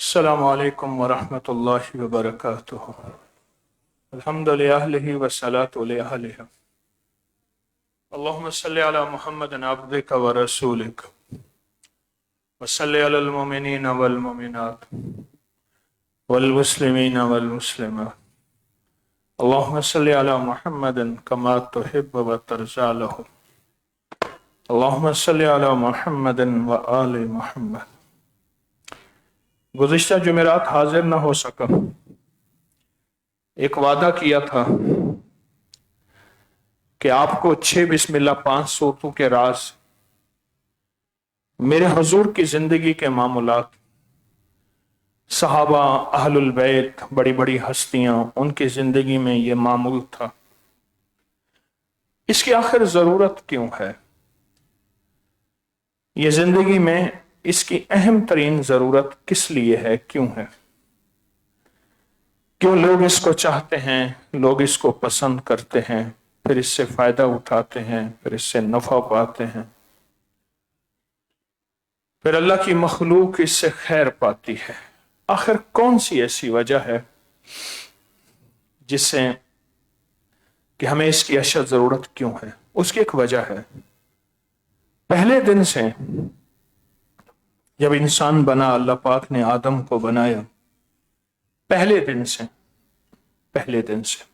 السلام علیکم ورحمۃ اللہ وبرکاتہ۔ الحمد للہ والصلاة لأہلہ۔ اللہم صلی علی محمد عبدک ورسولک وصلی علی المؤمنین والمؤمنات والمسلمین والمسلمات۔ اللہم صلی علی محمد کما تحب وترضى لهم۔ اللہم صلی علی محمد وآل محمد۔ گزشتہ جمعرات حاضر نہ ہو سکا، ایک وعدہ کیا تھا کہ آپ کو 6 بسم اللہ 5 صورتوں کے راز، میرے حضور کی زندگی کے معاملات، صحابہ، اہل البیت، بڑی بڑی ہستیاں، ان کی زندگی میں یہ معمول تھا۔ اس کی آخر ضرورت کیوں ہے؟ یہ زندگی میں اس کی اہم ترین ضرورت کس لیے ہے؟ کیوں ہے؟ کیوں لوگ اس کو چاہتے ہیں، لوگ اس کو پسند کرتے ہیں، پھر اس سے فائدہ اٹھاتے ہیں، پھر اس سے نفع پاتے ہیں، پھر اللہ کی مخلوق اس سے خیر پاتی ہے؟ آخر کون سی ایسی وجہ ہے جس سے کہ ہمیں اس کی اشد ضرورت کیوں ہے؟ اس کی ایک وجہ ہے۔ پہلے دن سے جب انسان بنا، اللہ پاک نے آدم کو بنایا، پہلے دن سے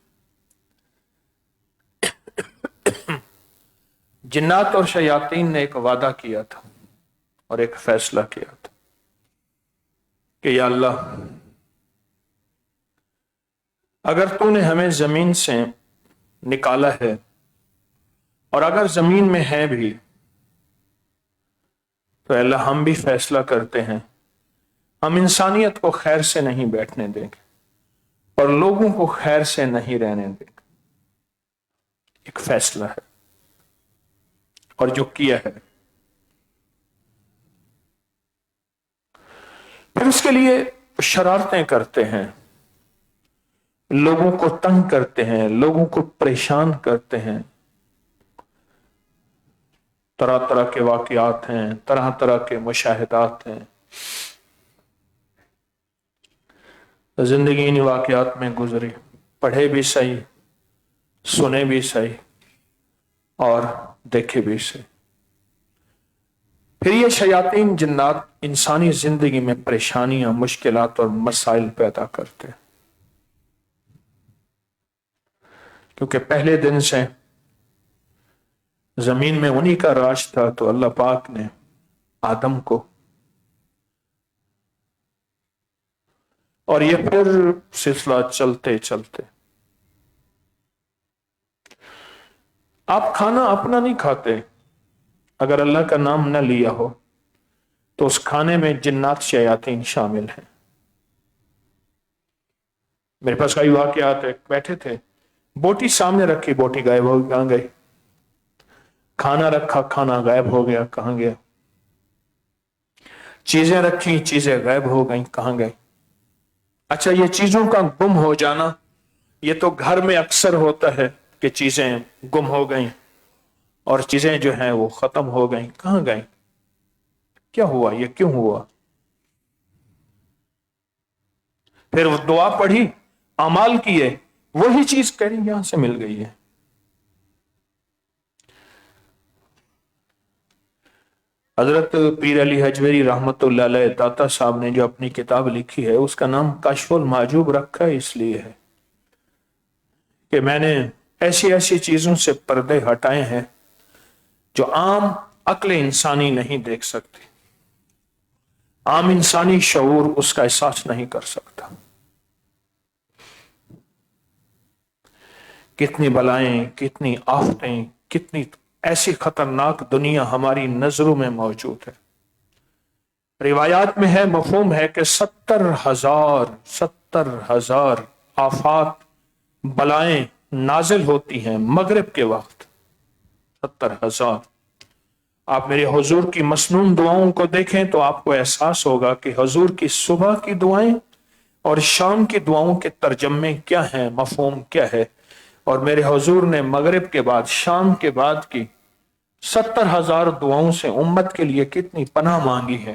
جنات اور شیاطین نے ایک وعدہ کیا تھا اور ایک فیصلہ کیا تھا کہ یا اللہ، اگر تو نے ہمیں زمین سے نکالا ہے اور اگر زمین میں ہے بھی تو اللہ ہم بھی فیصلہ کرتے ہیں، ہم انسانیت کو خیر سے نہیں بیٹھنے دیں گے اور لوگوں کو خیر سے نہیں رہنے دیں گے۔ ایک فیصلہ ہے اور جو کیا ہے، پھر اس کے لیے شرارتیں کرتے ہیں، لوگوں کو تنگ کرتے ہیں، لوگوں کو پریشان کرتے ہیں، طرح طرح کے واقعات ہیں، طرح طرح کے مشاہدات ہیں۔ زندگی ان واقعات میں گزری، پڑھے بھی صحیح، سنے بھی صحیح اور دیکھے بھی صحیح۔ پھر یہ شیاطین جنات انسانی زندگی میں پریشانیاں، مشکلات اور مسائل پیدا کرتے ہیں، کیونکہ پہلے دن سے زمین میں انہی کا راج تھا، تو اللہ پاک نے آدم کو، اور یہ پھر سلسلہ چلتے چلتے، آپ کھانا اپنا نہیں کھاتے، اگر اللہ کا نام نہ لیا ہو تو اس کھانے میں جنات شیاطین شامل ہیں۔ میرے پاس کئی واقعات ہے، بیٹھے تھے، بوٹی سامنے رکھی، بوٹی غائب ہو گئی، کہاں گئی؟ کھانا رکھا، کھانا غائب ہو گیا، کہاں گیا؟ چیزیں رکھی، چیزیں غائب ہو گئیں، کہاں گئی؟ اچھا، یہ چیزوں کا گم ہو جانا یہ تو گھر میں اکثر ہوتا ہے کہ چیزیں گم ہو گئیں اور چیزیں جو ہیں وہ ختم ہو گئیں، کہاں گئیں؟ کیا ہوا؟ یہ کیوں ہوا؟ پھر وہ دعا پڑھی، اعمال کیے، وہی چیز کہہ یہاں سے مل گئی ہے۔ حضرت پیر علی حجویری رحمت اللہ علیہ داتا صاحب نے جو اپنی کتاب لکھی ہے، اس کا نام کشف المحجوب رکھا ہے، اس لیے ہے کہ میں نے ایسی ایسی چیزوں سے پردے ہٹائے ہیں جو عام عقل انسانی نہیں دیکھ سکتی، عام انسانی شعور اس کا احساس نہیں کر سکتا۔ کتنی بلائیں، کتنی آفتیں، کتنی ایسی خطرناک دنیا ہماری نظروں میں موجود ہے۔ روایات میں ہے، مفہوم ہے کہ 70,000 آفات، بلائیں نازل ہوتی ہیں مغرب کے وقت، 70,000۔ آپ میرے حضور کی مسنون دعاؤں کو دیکھیں تو آپ کو احساس ہوگا کہ حضور کی صبح کی دعائیں اور شام کی دعاؤں کے ترجمے کیا ہیں، مفہوم کیا ہے، اور میرے حضور نے مغرب کے بعد، شام کے بعد کی 70,000 دعاؤں سے امت کے لیے کتنی پناہ مانگی ہے۔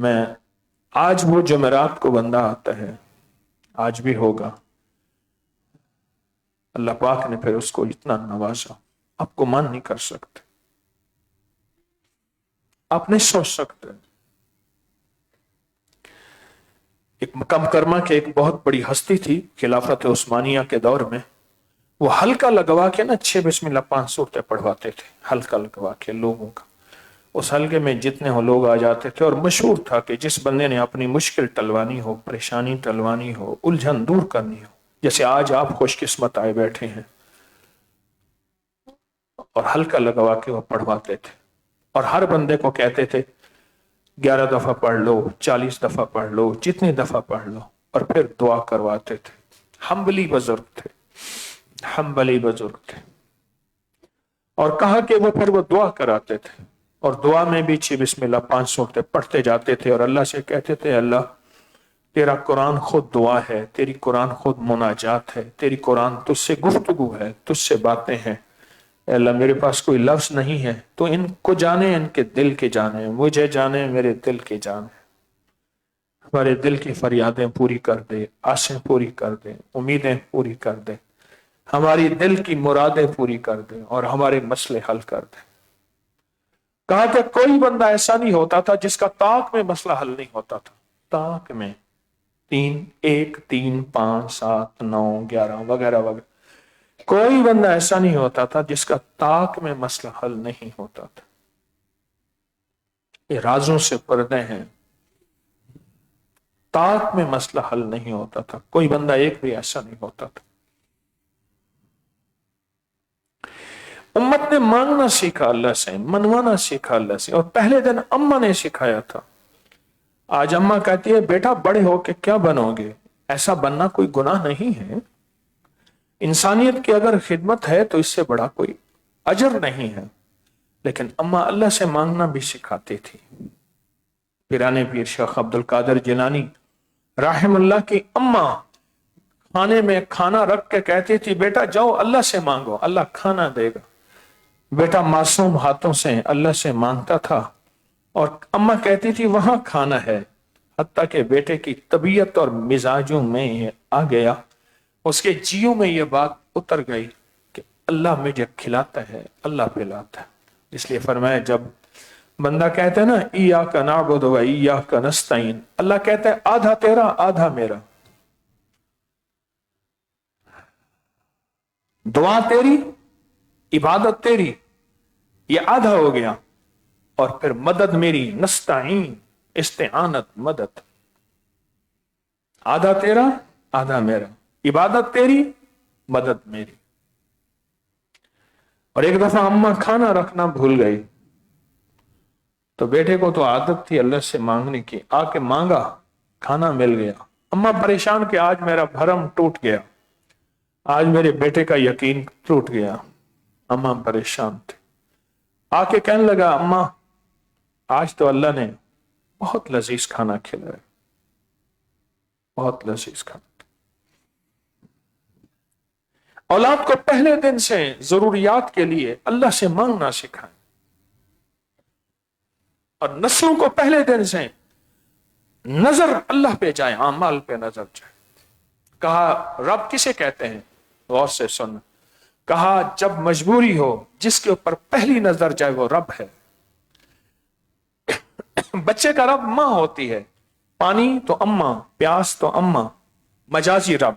میں آج وہ جمعرات کو بندہ آتا ہے، آج بھی ہوگا، اللہ پاک نے پھر اس کو اتنا نوازا، آپ کو مان نہیں کر سکتے، آپ نہیں سوچ سکتے۔ ایک مکہ مکرمہ کے ایک بہت بڑی ہستی تھی خلافت عثمانیہ کے دور میں، وہ حلقہ لگوا کے نا 6 بسم اللہ 5 صورتیں پڑھواتے تھے، حلقہ لگوا کے لوگوں کا۔ اس حلقے میں جتنے ہو لوگ آ جاتے تھے، اور مشہور تھا کہ جس بندے نے اپنی مشکل ٹلوانی ہو، پریشانی ٹلوانی ہو، الجھن دور کرنی ہو، جیسے آج آپ خوش قسمت آئے بیٹھے ہیں، اور حلقہ لگوا کے وہ پڑھواتے تھے، اور ہر بندے کو کہتے تھے 11 دفعہ پڑھ لو، 40 دفعہ پڑھ لو، جتنی دفعہ پڑھ لو، اور پھر دعا کرواتے تھے۔ حنبلی بزرگ تھے، حنبلی بزرگ تھے، اور کہا کہ وہ پھر وہ دعا کراتے تھے، اور دعا میں بھی 6 بسم اللہ 5 صورتیں پڑھتے جاتے تھے، اور اللہ سے کہتے تھے اللہ تیرا قرآن خود دعا ہے، تیری قرآن خود مناجات ہے، تیری قرآن تجھ سے گفتگو ہے، تجھ سے باتیں ہیں، اے اللہ میرے پاس کوئی لفظ نہیں ہے، تو ان کو جانے، ان کے دل کے جانے، مجھے جانے، میرے دل کے جانے، ہمارے دل کی فریادیں پوری کر دے، آسیں پوری کر دے، امیدیں پوری کر دے، ہماری دل کی مرادیں پوری کر دے، اور ہمارے مسئلے حل کر دے۔ کہا کہ کوئی بندہ ایسا نہیں ہوتا تھا جس کا طاق میں مسئلہ حل نہیں ہوتا تھا، طاق میں 3 1 3 5 7 9 11 وغیرہ وغیرہ، کوئی بندہ ایسا نہیں ہوتا تھا جس کا طاق میں مسئلہ حل نہیں ہوتا تھا۔ یہ رازوں سے پردے ہیں، طاق میں مسئلہ حل نہیں ہوتا تھا، کوئی بندہ ایک بھی ایسا نہیں ہوتا تھا۔ امت نے مانگنا سیکھا اللہ سے، منوانا سیکھا اللہ سے، اور پہلے دن اماں نے سکھایا تھا۔ آج اماں کہتی ہے بیٹا بڑے ہو کے کیا بنو گے؟ ایسا بننا کوئی گناہ نہیں ہے، انسانیت کی اگر خدمت ہے تو اس سے بڑا کوئی اجر نہیں ہے، لیکن اماں اللہ سے مانگنا بھی سکھاتی تھی۔ پیرانے پیر شیخ عبد القادر جیلانی رحم اللہ کی اماں کھانے میں کھانا رکھ کے کہتی تھی بیٹا جاؤ اللہ سے مانگو، اللہ کھانا دے گا۔ بیٹا معصوم ہاتھوں سے اللہ سے مانگتا تھا، اور اماں کہتی تھی وہاں کھانا ہے، حتیٰ کہ بیٹے کی طبیعت اور مزاجوں میں یہ آ گیا، اس کے جیوں میں یہ بات اتر گئی کہ اللہ مجھے کھلاتا ہے، اللہ پلاتا ہے۔ اس لیے فرمایا جب بندہ کہتا ہے نا ایاک نعبد و ایاک نستعین، اللہ کہتا ہے آدھا تیرا آدھا میرا، دعا تیری، عبادت تیری، یہ آدھا ہو گیا، اور پھر مدد میری، نستعین استعانت مدد، آدھا تیرا آدھا میرا، عبادت تیری مدد میری۔ اور ایک دفعہ اماں کھانا رکھنا بھول گئی، تو بیٹے کو تو عادت تھی اللہ سے مانگنے کی، آ کے مانگا، کھانا مل گیا، اماں پریشان کہ آج میرا بھرم ٹوٹ گیا، آج میرے بیٹے کا یقین ٹوٹ گیا۔ اماں پریشان تھی، آ کے کہنے لگا اماں آج تو اللہ نے بہت لذیذ کھانا کھلایا، بہت لذیذ کھانا۔ اولاد کو پہلے دن سے ضروریات کے لیے اللہ سے مانگنا سکھائیں، اور نسلوں کو پہلے دن سے نظر اللہ پہ جائے، اعمال پہ نظر جائے۔ کہا رب کسے کہتے ہیں؟ غور سے سن، کہا جب مجبوری ہو جس کے اوپر پہلی نظر جائے وہ رب ہے۔ بچے کا رب ماں ہوتی ہے، پانی تو اماں، پیاس تو اماں، مجازی رب،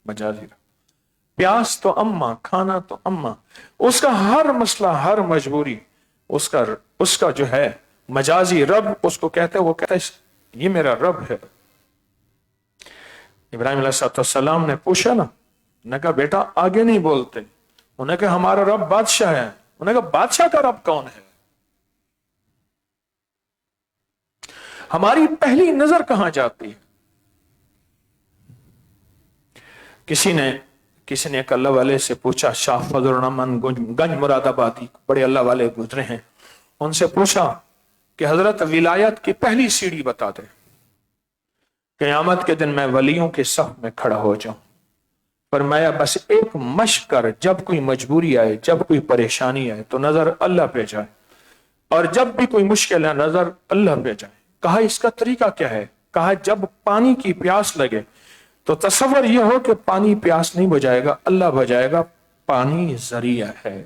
مجازی رب، پیاس تو اماں، کھانا تو اماں، اس کا ہر مسئلہ، ہر مجبوری، اس کا جو ہے مجازی رب اس کو کہتے ہیں، وہ کہتا ہے یہ میرا رب ہے۔ ابراہیم علیہ السلام نے پوچھا نا، انہوں نے کہا بیٹا آگے نہیں بولتے، انہوں نے کہا ہمارا رب بادشاہ ہے، انہوں نے کہا بادشاہ کا رب کون ہے؟ ہماری پہلی نظر کہاں جاتی ہے؟ کسی نے ایک اللہ والے سے پوچھا، شاہ فضل الرحمن گنج مراد آبادی، بڑے اللہ والے گزرے ہیں، ان سے پوچھا کہ حضرت ولایت کی پہلی سیڑھی بتا دے، قیامت کے دن میں ولیوں کے صف میں کھڑا ہو جاؤں۔ فرمایا بس ایک مشق کر، جب کوئی مجبوری آئے، جب کوئی پریشانی آئے تو نظر اللہ پہ جائے، اور جب بھی کوئی مشکل ہے نظر اللہ پہ جائے۔ کہا اس کا طریقہ کیا ہے؟ کہا جب پانی کی پیاس لگے تو تصور یہ ہو کہ پانی پیاس نہیں بجائے گا، اللہ بجائے گا، پانی ذریعہ ہے۔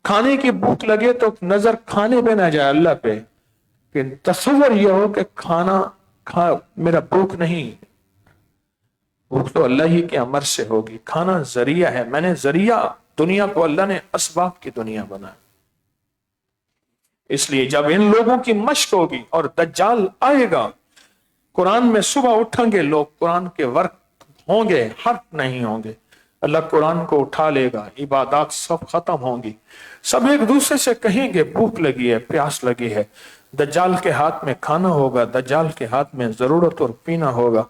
کھانے کی بھوک لگے تو نظر کھانے پہ نہ جائے اللہ پہ، کہ تصور یہ ہو کہ میرا بھوک نہیں، بھوک تو اللہ ہی کے امر سے ہوگی، کھانا ذریعہ ہے، میں نے ذریعہ، دنیا کو اللہ نے اسباب کی دنیا بنایا۔ اس لیے جب ان لوگوں کی مشق ہوگی اور دجال آئے گا، قرآن میں صبح اٹھیں گے لوگ، قرآن کے ورق ہوں گے، حرف نہیں ہوں گے، اللہ قرآن کو اٹھا لے گا، عبادات سب ختم ہوں گی، سب ایک دوسرے سے کہیں گے بھوک لگی ہے، پیاس لگی ہے، دجال کے ہاتھ میں کھانا ہوگا، دجال کے ہاتھ میں ضرورت اور پینا ہوگا۔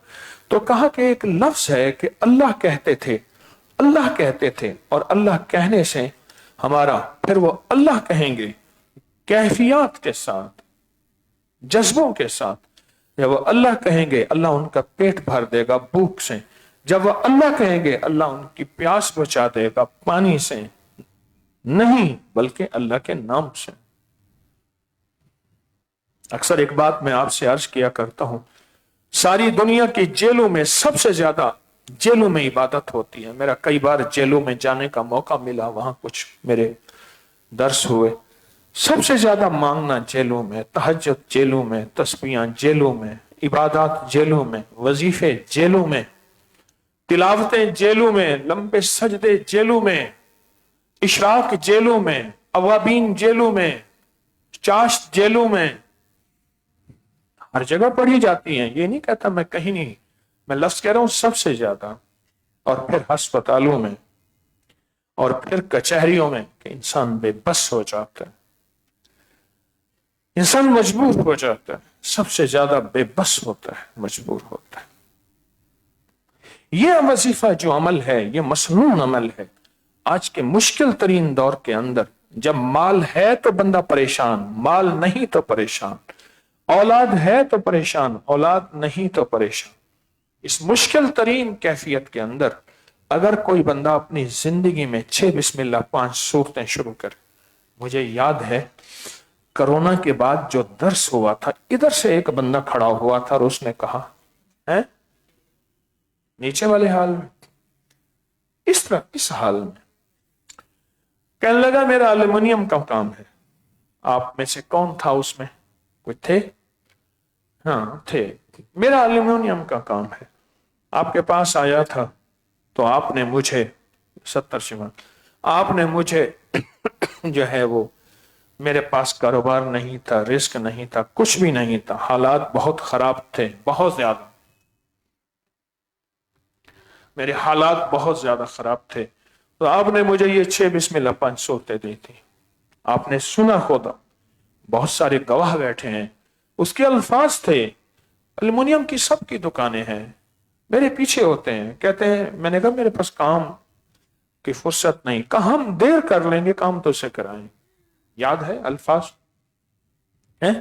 تو کہا کہ ایک لفظ ہے کہ اللہ کہتے تھے، اللہ کہتے تھے، اور اللہ کہنے سے ہمارا، پھر وہ اللہ کہیں گے کیفیات کے ساتھ، جذبوں کے ساتھ۔ جب وہ اللہ کہیں گے اللہ ان کا پیٹ بھر دے گا بھوک سے، جب وہ اللہ کہیں گے اللہ ان کی پیاس بچا دے گا پانی سے نہیں بلکہ اللہ کے نام سے۔ اکثر ایک بات میں آپ سے عرض کیا کرتا ہوں، ساری دنیا کی جیلوں میں سب سے زیادہ جیلوں میں عبادت ہوتی ہے۔ میرا کئی بار جیلوں میں جانے کا موقع ملا، وہاں کچھ میرے درس ہوئے، سب سے زیادہ مانگنا جیلوں میں، تہجد جیلوں میں، تسبیحاں جیلوں میں، عبادات جیلوں میں، وظیفے جیلوں میں، تلاوتیں جیلوں میں، لمبے سجدے جیلوں میں، اشراق جیلوں میں، اوابین جیلوں میں، چاشت جیلوں میں، ہر جگہ پڑھی جاتی ہیں۔ یہ نہیں کہتا میں کہیں نہیں، میں لفظ کہہ رہا ہوں سب سے زیادہ، اور پھر ہسپتالوں میں، اور پھر کچہریوں میں، کہ انسان بے بس ہو جاتا ہے، انسان مجبور ہو جاتا ہے، سب سے زیادہ بے بس ہوتا ہے، مجبور ہوتا ہے۔ یہ وظیفہ جو عمل ہے، یہ مسنون عمل ہے۔ آج کے مشکل ترین دور کے اندر جب مال ہے تو بندہ پریشان، مال نہیں تو پریشان، اولاد ہے تو پریشان، اولاد نہیں تو پریشان، اس مشکل ترین کیفیت کے اندر اگر کوئی بندہ اپنی زندگی میں 6 بسم اللہ 5 صورتیں شروع کرے۔ مجھے یاد ہے کرونا کے بعد جو درس ہوا تھا، ادھر سے ایک بندہ کھڑا ہوا تھا اور اس نے کہا ہے نیچے والے حال میں، اس طرح اس حال میں، کہنے لگا میرا ایلومینیم کا کام ہے۔ آپ میں سے کون تھا اس میں؟ کوئی تھے؟ ہاں تھے۔ میرا ایلومینیم کا کام ہے، آپ کے پاس آیا تھا تو آپ نے مجھے 70 شمع، آپ نے مجھے جو ہے وہ، میرے پاس کاروبار نہیں تھا، رزق نہیں تھا، کچھ بھی نہیں تھا، حالات بہت خراب تھے، بہت زیادہ، میرے حالات بہت زیادہ خراب تھے، تو آپ نے مجھے یہ 6 بسم اللہ 5 صورتیں دی تھی۔ آپ نے سنا ہوگا، بہت سارے گواہ بیٹھے ہیں، اس کے الفاظ تھے، ایلومینیم کی سب کی دکانیں ہیں، میرے پیچھے ہوتے ہیں، کہتے ہیں، میں نے کہا میرے پاس کام کی فرصت نہیں، کہا ہم دیر کر لیں گے، کام تو سے کرائیں۔ یاد ہے الفاظ ہیں؟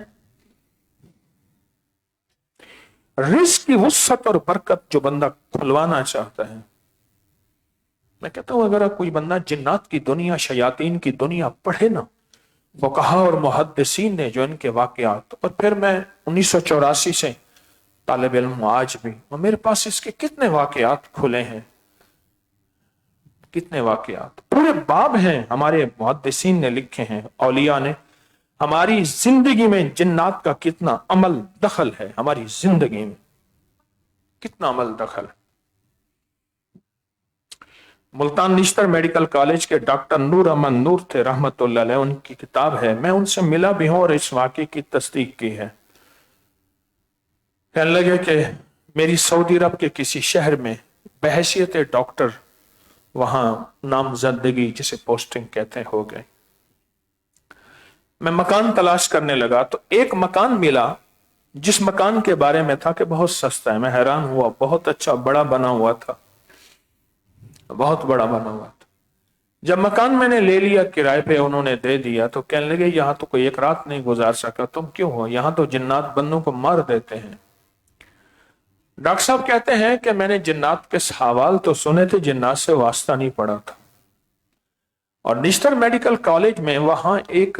رزق کی وسعت اور برکت جو بندہ کھلوانا چاہتا ہے، میں کہتا ہوں اگر کوئی بندہ جنات کی دنیا، شیاطین کی دنیا پڑھے نا، فقہا اور محدثین نے جو ان کے واقعات، اور پھر میں 1984 سے طالب علم ہوں آج بھی، اور میرے پاس اس کے کتنے واقعات کھلے ہیں، کتنے واقعات، پورے باب ہیں ہمارے محدثین نے لکھے ہیں، اولیاء نے، ہماری زندگی میں جنات کا کتنا عمل دخل ہے، ہماری زندگی میں کتنا عمل دخل ہے۔ ملتان نشتر میڈیکل کالج کے ڈاکٹر نور احمد نور تھے رحمت اللہ علیہ، ان کی کتاب ہے، میں ان سے ملا بھی ہوں اور اس واقعے کی تصدیق کی ہے۔ کہنے لگے کہ میری سعودی عرب کے کسی شہر میں بحیثیت ڈاکٹر وہاں نامزدگی جسے پوسٹنگ کہتے ہیں ہو گئے، میں مکان تلاش کرنے لگا تو ایک مکان ملا جس مکان کے بارے میں تھا کہ بہت سستا ہے، میں حیران ہوا، بہت اچھا بڑا بنا ہوا تھا، بہت بڑا بنا ہوا تھا۔ جب مکان میں نے لے لیا کرائے پہ، انہوں نے دے دیا، تو کہنے لگے یہاں تو کوئی ایک رات نہیں گزار سکا، تم کیوں ہو یہاں؟ تو جنات بندوں کو مار دیتے ہیں۔ ڈاکٹر صاحب کہتے ہیں کہ میں نے جنات کے حوال تو سنے تھے، جنات سے واسطہ نہیں پڑا تھا، اور نشتر میڈیکل کالج میں وہاں ایک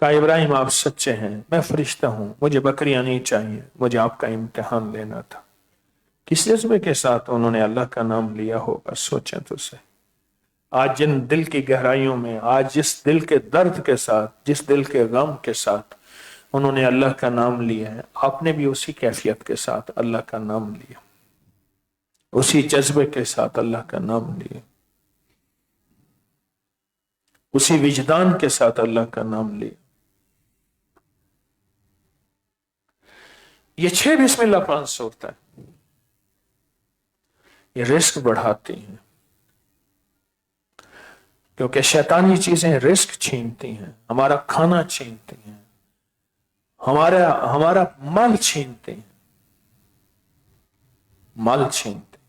کہا ابراہیم آپ سچے ہیں، میں فرشتہ ہوں، مجھے بکریاں نہیں چاہیے، مجھے آپ کا امتحان لینا تھا۔ کس جذبے کے ساتھ انہوں نے اللہ کا نام لیا ہوگا، سوچیں تو صحیح۔ آج جن دل کی گہرائیوں میں، آج جس دل کے درد کے ساتھ، جس دل کے غم کے ساتھ انہوں نے اللہ کا نام لیا ہے، آپ نے بھی اسی کیفیت کے ساتھ اللہ کا نام لیا، اسی جذبے کے ساتھ اللہ کا نام لیا، اسی وجدان کے ساتھ اللہ کا نام لیا۔ یہ 6 بسم اللہ 500 ہوتا ہے، یہ رزق بڑھاتی ہیں، کیونکہ شیطانی چیزیں رزق چھینتی ہیں، ہمارا کھانا چھینتی ہیں، ہمارا مال چھینتے ہیں، مال چھینتے ہیں،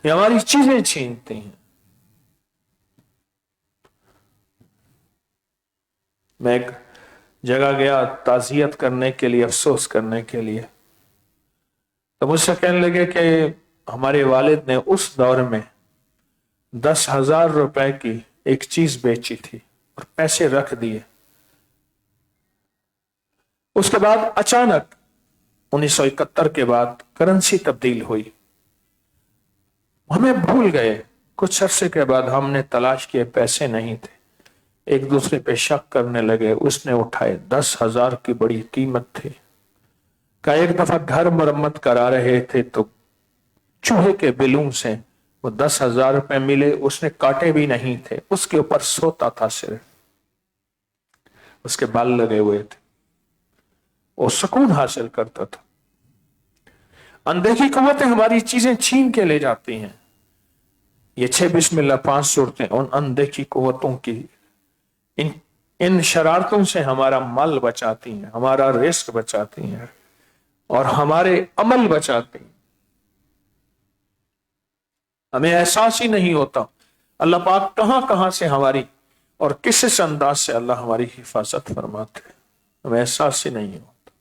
یہ ہماری چیزیں چھینتے ہیں۔ میں ایک جگہ گیا تعزیت کرنے کے لیے، افسوس کرنے کے لیے، تو مجھ سے کہنے لگے کہ ہمارے والد نے اس دور میں 10,000 روپے کی ایک چیز بیچی تھی اور پیسے رکھ دیے، اس کے بعد اچانک 1971 کے بعد کرنسی تبدیل ہوئی، ہمیں بھول گئے، کچھ عرصے کے بعد ہم نے تلاش کیے، پیسے نہیں تھے، ایک دوسرے پہ شک کرنے لگے، اس نے اٹھائے، 10,000 کی بڑی قیمت تھی۔ کہ ایک دفعہ گھر مرمت کرا رہے تھے تو چوہے کے بلوں سے وہ 10,000 روپے ملے، اس نے کاٹے بھی نہیں تھے، اس کے اوپر سوتا تھا صرف، اس کے بال لگے ہوئے تھے، وہ سکون حاصل کرتا تھا۔ اندیکھی قوتیں ہماری چیزیں چھین کے لے جاتی ہیں۔ یہ 6 بسم اللہ 5 صورتیں ان اندیکھی قوتوں کی، ان شرارتوں سے ہمارا مال بچاتی ہیں، ہمارا رزق بچاتی ہیں اور ہمارے عمل بچاتی ہیں۔ ہمیں احساس ہی نہیں ہوتا اللہ پاک کہاں کہاں سے ہماری اور کس انداز سے اللہ ہماری حفاظت فرماتے ہیں، ہمیں احساس ہی نہیں ہوتا۔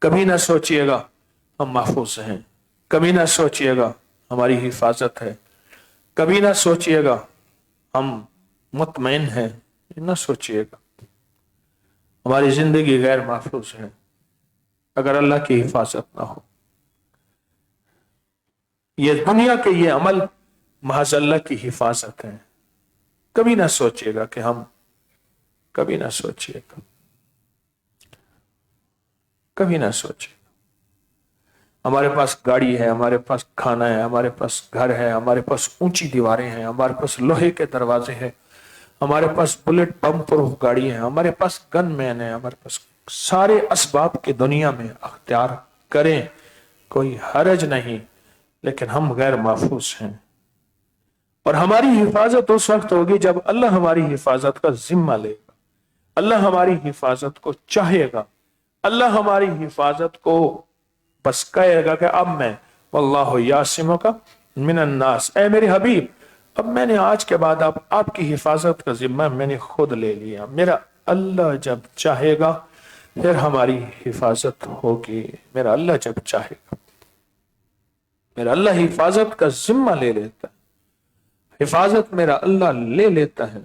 کبھی نہ سوچئے گا ہم محفوظ ہیں، کبھی نہ سوچئے گا ہماری حفاظت ہے، کبھی نہ سوچئے گا ہم مطمئن ہیں، نہ سوچئے گا ہماری زندگی غیر محفوظ ہے اگر اللہ کی حفاظت نہ ہو۔ یہ دنیا کے یہ عمل محض اللہ کی حفاظت ہے، کبھی نہ سوچئے گا کہ ہم، کبھی نہ سوچئے گا، کبھی نہ سوچئے گا ہمارے پاس گاڑی ہے، ہمارے پاس کھانا ہے، ہمارے پاس گھر ہے، ہمارے پاس اونچی دیواریں ہیں، ہمارے پاس لوہے کے دروازے ہیں، ہمارے پاس بلٹ پمپ پروف گاڑی ہے، ہمارے پاس گن مین ہے، ہمارے پاس سارے اسباب کی دنیا میں اختیار کریں، کوئی حرج نہیں، لیکن ہم غیر محفوظ ہیں۔ اور ہماری حفاظت اس وقت ہوگی جب اللہ ہماری حفاظت کا ذمہ لے گا، اللہ ہماری حفاظت کو چاہے گا، اللہ ہماری حفاظت کو بس کہے گا کہ اب میں واللہ یعصمک من الناس، اے میرے حبیب اب میں نے آج کے بعد آپ کی حفاظت کا ذمہ میں نے خود لے لیا، میرا اللہ جب چاہے گا پھر ہماری حفاظت ہوگی، میرا اللہ جب چاہے گا، میرا اللہ حفاظت کا ذمہ لے لیتا ہے، حفاظت میرا اللہ لے لیتا ہے۔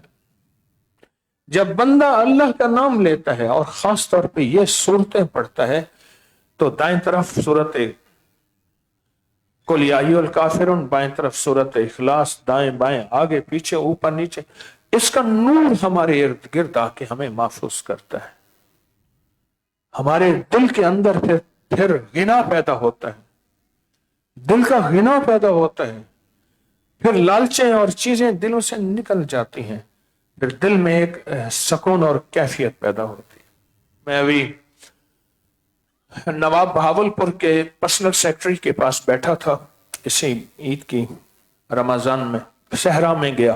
جب بندہ اللہ کا نام لیتا ہے اور خاص طور پہ یہ صورتیں پڑھتا ہے تو دائیں طرف سورت قل یا ایھا الکافرون، بائیں طرف سورت اخلاص، دائیں بائیں آگے پیچھے اوپر نیچے، اس کا نور ہمارے ارد گرد آ کے ہمیں محفوظ کرتا ہے، ہمارے دل کے اندر پھر غنا پیدا ہوتا ہے، دل کا غنا پیدا ہوتا ہے، پھر لالچیں اور چیزیں دلوں سے نکل جاتی ہیں، پھر دل میں ایک سکون اور کیفیت پیدا ہوتی ہے۔ میں ابھی نواب بہاولپور کے پرسنل سیکرٹری کے پاس بیٹھا تھا، اسی عید کی رمضان میں صحرا میں گیا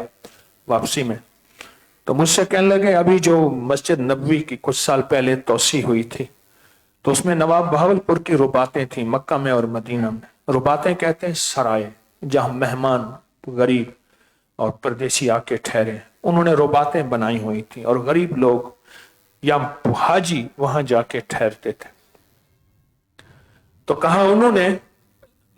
واپسی میں، تو مجھ سے کہنے لگے ابھی جو مسجد نبوی کی کچھ سال پہلے توسیع ہوئی تھی تو اس میں نواب بہاولپور کی رباطیں تھیں، مکہ میں اور مدینہ میں۔ رباطیں کہتے ہیں سرائے، جہاں مہمان غریب اور پردیسی آ کے ٹھہرے، انہوں نے رباطیں بنائی ہوئی تھیں اور غریب لوگ یا حاجی وہاں جا کے ٹھہرتے تھے۔ تو کہا انہوں نے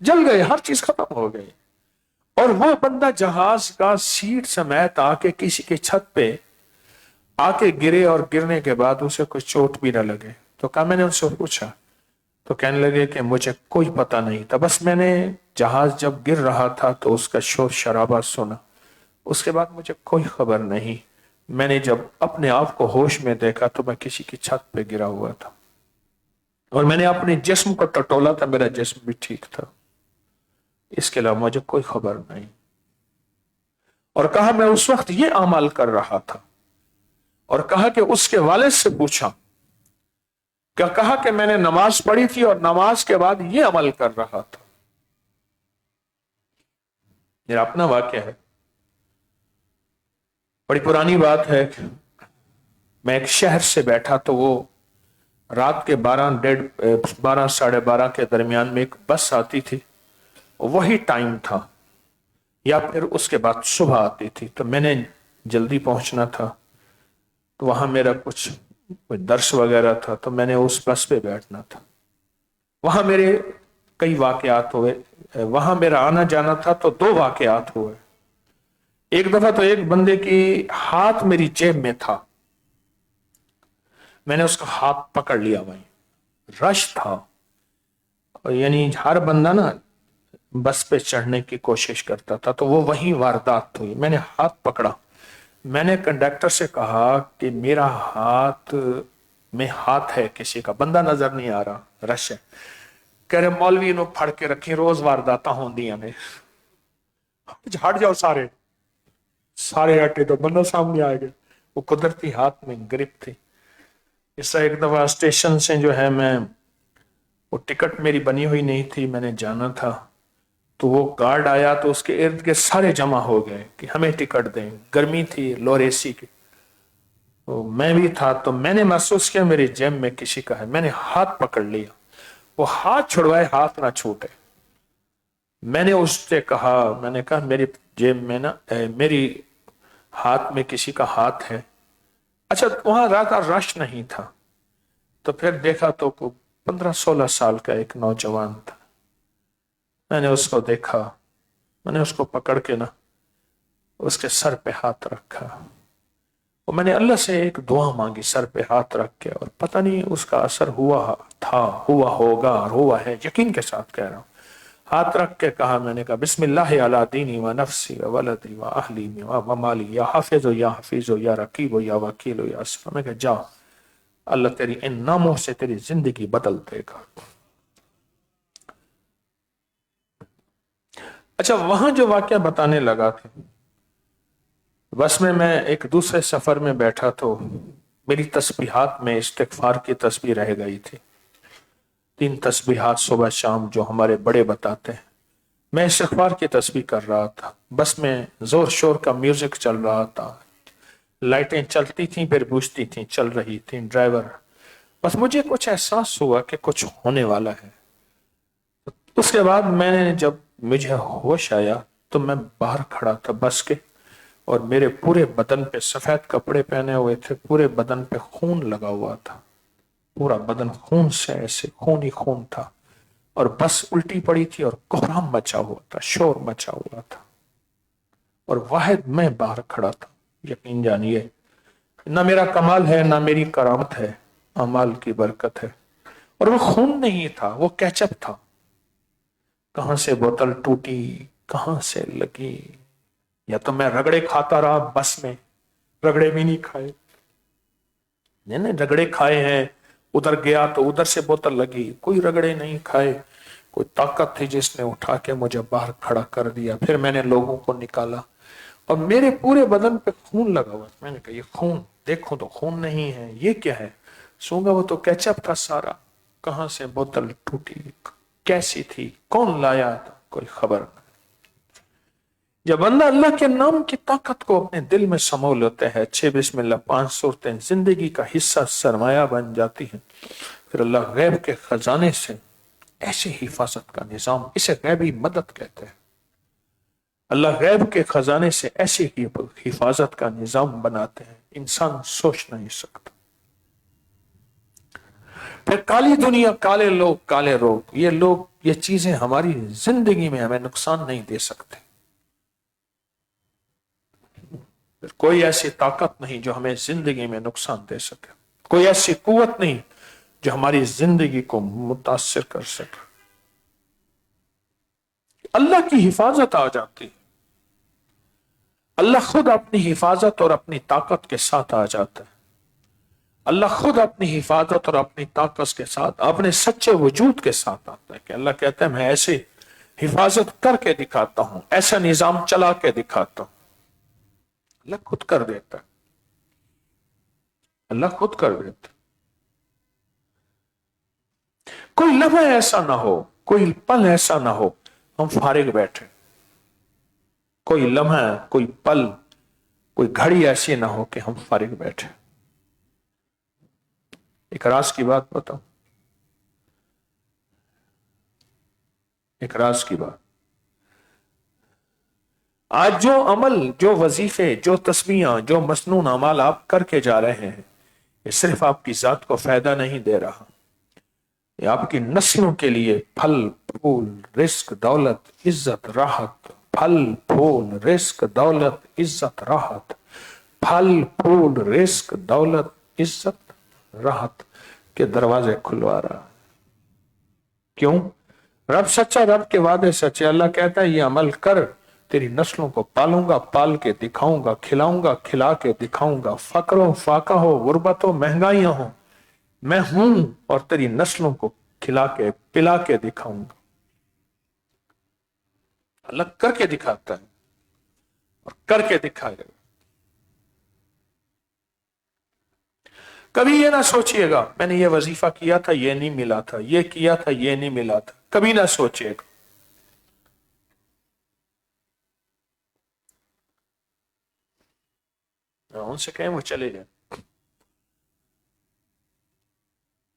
جل گئے، ہر چیز ختم ہو گئی. اور وہ بندہ جہاز کا سیٹ سمیت آ کے کسی کے چھت پہ آ کے گرے، اور گرنے کے بعد اسے کوئی چوٹ بھی نہ لگے. تو کہا، میں نے ان سے پوچھا تو کہنے لگے کہ مجھے کوئی پتا نہیں تھا، بس میں نے جہاز جب گر رہا تھا تو اس کا شور شرابہ سنا، اس کے بعد مجھے کوئی خبر نہیں. میں نے جب اپنے آپ کو ہوش میں دیکھا تو میں کسی کی چھت پہ گرا ہوا تھا، اور میں نے اپنے جسم کو ٹٹولا تھا، میرا جسم بھی ٹھیک تھا، اس کے علاوہ مجھے کوئی خبر نہیں. اور کہا میں اس وقت یہ عمل کر رہا تھا، اور کہا کہ اس کے والد سے پوچھا، کہا کہ میں نے نماز پڑھی تھی اور نماز کے بعد یہ عمل کر رہا تھا. میرا اپنا واقعہ ہے، بڑی پرانی بات ہے. میں ایک شہر سے بیٹھا تو وہ رات کے 12 ساڑھے 12 کے درمیان میں ایک بس آتی تھی، وہی ٹائم تھا، یا پھر اس کے بعد صبح آتی تھی. تو میں نے جلدی پہنچنا تھا، تو وہاں میرا کچھ درس وغیرہ تھا، تو میں نے اس بس پہ بیٹھنا تھا. وہاں میرے کئی واقعات ہوئے، وہاں میرا آنا جانا تھا تو 2 واقعات ہوئے. ایک دفعہ تو ایک بندے کی ہاتھ میری جیب میں تھا، میں نے اس کا ہاتھ پکڑ لیا، وہیں رش تھا، یعنی ہر بندہ نا بس پہ چڑھنے کی کوشش کرتا تھا، تو وہ وہیں واردات ہوئی. میں نے ہاتھ پکڑا، میں نے کنڈکٹر سے کہا کہ میرا ہاتھ میں ہاتھ ہے کسی کا، بندہ نظر نہیں آ رہا، رش ہے. کہہ رہے مولوی نو پھڑ کے رکھی، روز وارداتا ہوں دیا نے، ہٹ جاؤ سارے ہٹے تو بندہ سامنے آئے گا. وہ قدرتی ہاتھ میں گرپ تھی. اس طرح ایک دفعہ اسٹیشن سے جو ہے میں، وہ ٹکٹ میری بنی ہوئی نہیں تھی، میں نے جانا تھا، تو وہ گارڈ آیا تو اس کے ارد گرد سارے جمع ہو گئے کہ ہمیں ٹکٹ دیں. گرمی تھی، لوور اے سی کی، تو میں بھی تھا. تو میں نے محسوس کیا میری جیب میں کسی کا ہے، میں نے ہاتھ پکڑ لیا، وہ ہاتھ چھڑوائے ہاتھ نہ چھوٹے. میں نے اس سے کہا، میں نے کہا میری جیب میں نا میری ہاتھ میں کسی کا ہاتھ ہے. اچھا وہاں رات رش نہیں تھا، تو پھر دیکھا تو 15-16 سال کا ایک نوجوان تھا. میں نے اس کو دیکھا، میں نے اس کو پکڑ کے نا اس کے سر پہ ہاتھ رکھا، اور میں نے اللہ سے ایک دعا مانگی سر پہ ہاتھ رکھ کے، اور پتہ نہیں اس کا اثر ہوا تھا، ہوا ہوگا، اور ہوا ہے، یقین کے ساتھ کہہ رہا ہوں. ہاتھ رکھ کے کہا، میں نے کہا بسم اللہ علی دینی و نفسی و ولدی و اہلی و مالی، یا حافظ و یا حفیظ و یا رقیب و یا وکیل و یا اسفر. میں کہا جا، اللہ تیری ان ناموں سے تیری زندگی بدل دے گا. اچھا وہاں جو واقعہ بتانے لگا تھا، بس میں ایک دوسرے سفر میں بیٹھا تو میری تسبیحات میں استغفار کی تسبیح رہ گئی تھی. 3 تسبیحات صبح شام جو ہمارے بڑے بتاتے ہیں. میں استغفار کی تسبیح کر رہا تھا، بس میں زور شور کا میوزک چل رہا تھا، لائٹیں چلتی تھیں پھر بجھتی تھیں، چل رہی تھیں، ڈرائیور. بس مجھے کچھ احساس ہوا کہ کچھ ہونے والا ہے. اس کے بعد میں نے جب مجھے ہوش آیا تو میں باہر کھڑا تھا بس کے، اور میرے پورے بدن پہ سفید کپڑے پہنے ہوئے تھے، پورے بدن پہ خون لگا ہوا تھا، پورا بدن خون سے ایسے خون ہی خون تھا، اور بس الٹی پڑی تھی، اور کوہرام مچا ہوا تھا، شور مچا ہوا تھا، اور واحد میں باہر کھڑا تھا. یقین جانیے نہ میرا کمال ہے نہ میری کرامت ہے، اعمال کی برکت ہے. اور وہ خون نہیں تھا، وہ کیچپ تھا. کہاں سے بوتل ٹوٹی، کہاں سے لگی، یا تو میں رگڑے کھاتا رہا بس میں، رگڑے بھی نہیں کھائے، رگڑے کھائے ہیں، ادھر گیا تو ادھر سے بوتل لگی، کوئی رگڑے نہیں کھائے. کوئی طاقت تھی جس نے اٹھا کے مجھے باہر کھڑا کر دیا. پھر میں نے لوگوں کو نکالا، اور میرے پورے بدن پہ خون لگا ہوا. میں نے کہا یہ خون دیکھو تو خون نہیں ہے، یہ کیا ہے؟ سونگا وہ تو کیچپ تھا سارا. کہاں سے بوتل ٹوٹی، کیسی تھی، کون لایا تھا، کوئی خبر نہیں. جب بندہ اللہ کے نام کی طاقت کو اپنے دل میں سمو لیتے ہیں، 6 بسم اللہ 5 صورتیں زندگی کا حصہ سرمایہ بن جاتی ہیں، پھر اللہ غیب کے خزانے سے ایسی حفاظت کا نظام، اسے غیبی مدد کہتے ہیں. اللہ غیب کے خزانے سے ایسی حفاظت کا نظام بناتے ہیں انسان سوچ نہیں سکتا. پھر کالی دنیا، کالے لوگ، کالے روگ، یہ چیزیں ہماری زندگی میں ہمیں نقصان نہیں دے سکتے. پھر کوئی ایسی طاقت نہیں جو ہمیں زندگی میں نقصان دے سکے، کوئی ایسی قوت نہیں جو ہماری زندگی کو متاثر کر سکے. اللہ کی حفاظت آ جاتی، اللہ خود اپنی حفاظت اور اپنی طاقت کے ساتھ آ جاتا ہے. اللہ خود اپنی حفاظت اور اپنی طاقت کے ساتھ، اپنے سچے وجود کے ساتھ آتا ہے کہ اللہ کہتا ہے میں ایسے حفاظت کر کے دکھاتا ہوں، ایسا نظام چلا کے دکھاتا ہوں. اللہ خود کر دیتا ہے، اللہ خود کر دیتا ہے. کوئی لمحہ ایسا نہ ہو، کوئی پل ایسا نہ ہو ہم فارغ بیٹھے. کوئی لمحہ، کوئی پل، کوئی گھڑی ایسی نہ ہو کہ ہم فارغ بیٹھے. ایک راز کی بات بتاؤں، ایک راز کی بات. آج جو عمل، جو وظیفے، جو تسبیحاں، جو مسنون اعمال آپ کر کے جا رہے ہیں، یہ صرف آپ کی ذات کو فائدہ نہیں دے رہا، یہ آپ کی نسلوں کے لیے پھل پھول، رزق، دولت، عزت، راحت، پھل پھول، رزق، دولت، عزت، راحت، پھل پھول، رزق، دولت، عزت، راحت کے دروازے کھلوا رہا. کیوں؟ رب سچا، رب کے وعدے سچے. اللہ کہتا ہے یہ عمل کر، تیری نسلوں کو پالوں گا، پال کے دکھاؤں گا، کھلاؤں گا، کھلا کے دکھاؤں گا. فقر ہو، فاقہ ہو، غربت ہو، مہنگائیاں ہوں، میں ہوں اور تیری نسلوں کو کھلا کے پلا کے دکھاؤں گا. اللہ کر کے دکھاتا ہے اور کر کے دکھائے گا. کبھی یہ نہ سوچئے گا میں نے یہ وظیفہ کیا تھا یہ نہیں ملا تھا، یہ کیا تھا یہ نہیں ملا تھا. کبھی نہ سوچئے گا. ان سے کہیں وہ چلے جائیں.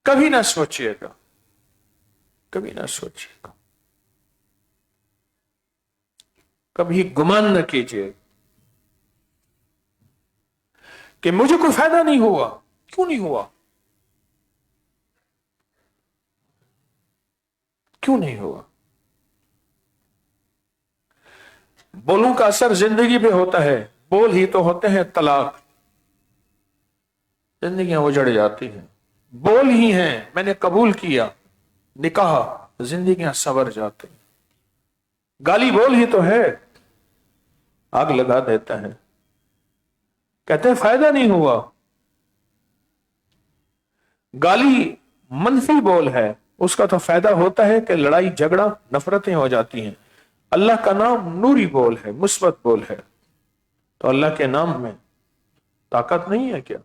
کبھی نہ سوچئے گا، کبھی نہ سوچئے گا، کبھی گمان نہ کیجئے کہ مجھے کوئی فائدہ نہیں ہوا. کیوں نہیں ہوا؟ کیوں نہیں ہوا؟ بولوں کا اثر زندگی پہ ہوتا ہے. بول ہی تو ہوتے ہیں طلاق، زندگیاں اجڑ جاتی ہیں. بول ہی ہیں میں نے قبول کیا نکاح، زندگیاں سنور جاتی. گالی بول ہی تو ہے آگ لگا دیتا ہے. کہتے ہیں فائدہ نہیں ہوا. گالی منفی بول ہے، اس کا تو فائدہ ہوتا ہے کہ لڑائی جھگڑا نفرتیں ہو جاتی ہیں. اللہ کا نام نوری بول ہے، مثبت بول ہے. تو اللہ کے نام میں طاقت نہیں ہے کیا؟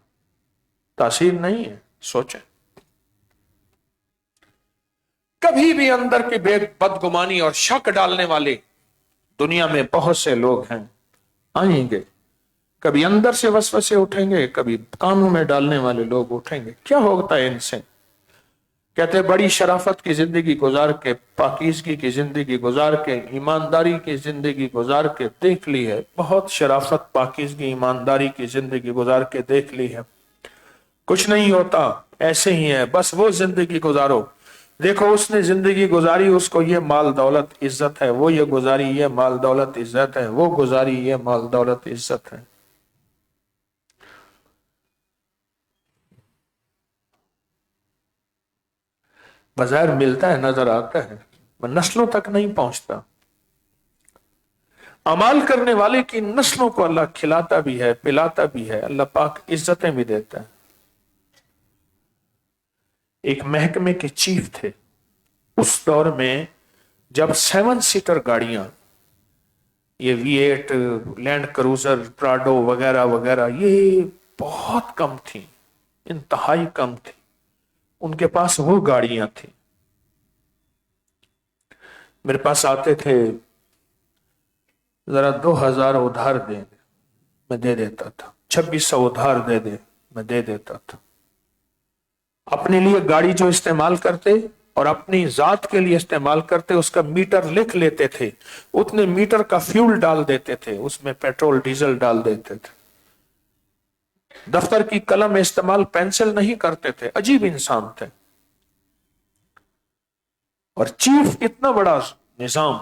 تاثیر نہیں ہے؟ سوچیں. کبھی بھی اندر کی بدگمانی اور شک ڈالنے والے دنیا میں بہت سے لوگ ہیں، آئیں گے. کبھی اندر سے وسوسے اٹھیں گے، کبھی کانوں میں ڈالنے والے لوگ اٹھیں گے. کیا ہوتا ہے ان سے؟ کہتے ہیں بڑی شرافت کی زندگی گزار کے، پاکیزگی کی زندگی گزار کے، ایمانداری کی زندگی گزار کے دیکھ لی ہے. بہت شرافت، پاکیزگی، ایمانداری کی زندگی گزار کے دیکھ لی ہے. کچھ نہیں ہوتا، ایسے ہی ہے، بس وہ زندگی گزارو. دیکھو اس نے زندگی گزاری، اس کو یہ مال دولت عزت ہے، وہ یہ گزاری یہ مال دولت عزت ہے، وہ گزاری یہ مال دولت عزت ہے. بظاہر ملتا ہے، نظر آتا ہے، نسلوں تک نہیں پہنچتا. عمال کرنے والے کی نسلوں کو اللہ کھلاتا بھی ہے، پلاتا بھی ہے. اللہ پاک عزتیں بھی دیتا ہے. ایک محکمے کے چیف تھے اس دور میں جب 7 سیٹر گاڑیاں، یہ V8 لینڈ کروزر پراڈو وغیرہ وغیرہ، یہ بہت کم تھیں، انتہائی کم تھی. ان کے پاس وہ گاڑیاں تھیں. میرے پاس آتے تھے، ذرا 2000 ادھار دے، میں دے دیتا تھا. 2600 ادھار دے دے، میں دے دیتا تھا. اپنے لیے گاڑی جو استعمال کرتے اور اپنی ذات کے لیے استعمال کرتے، اس کا میٹر لکھ لیتے تھے. اتنے میٹر کا فیول ڈال دیتے تھے، اس میں پیٹرول ڈیزل ڈال دیتے تھے. دفتر کی قلم استعمال پینسل نہیں کرتے تھے. عجیب انسان تھے. اور چیف اتنا بڑا نظام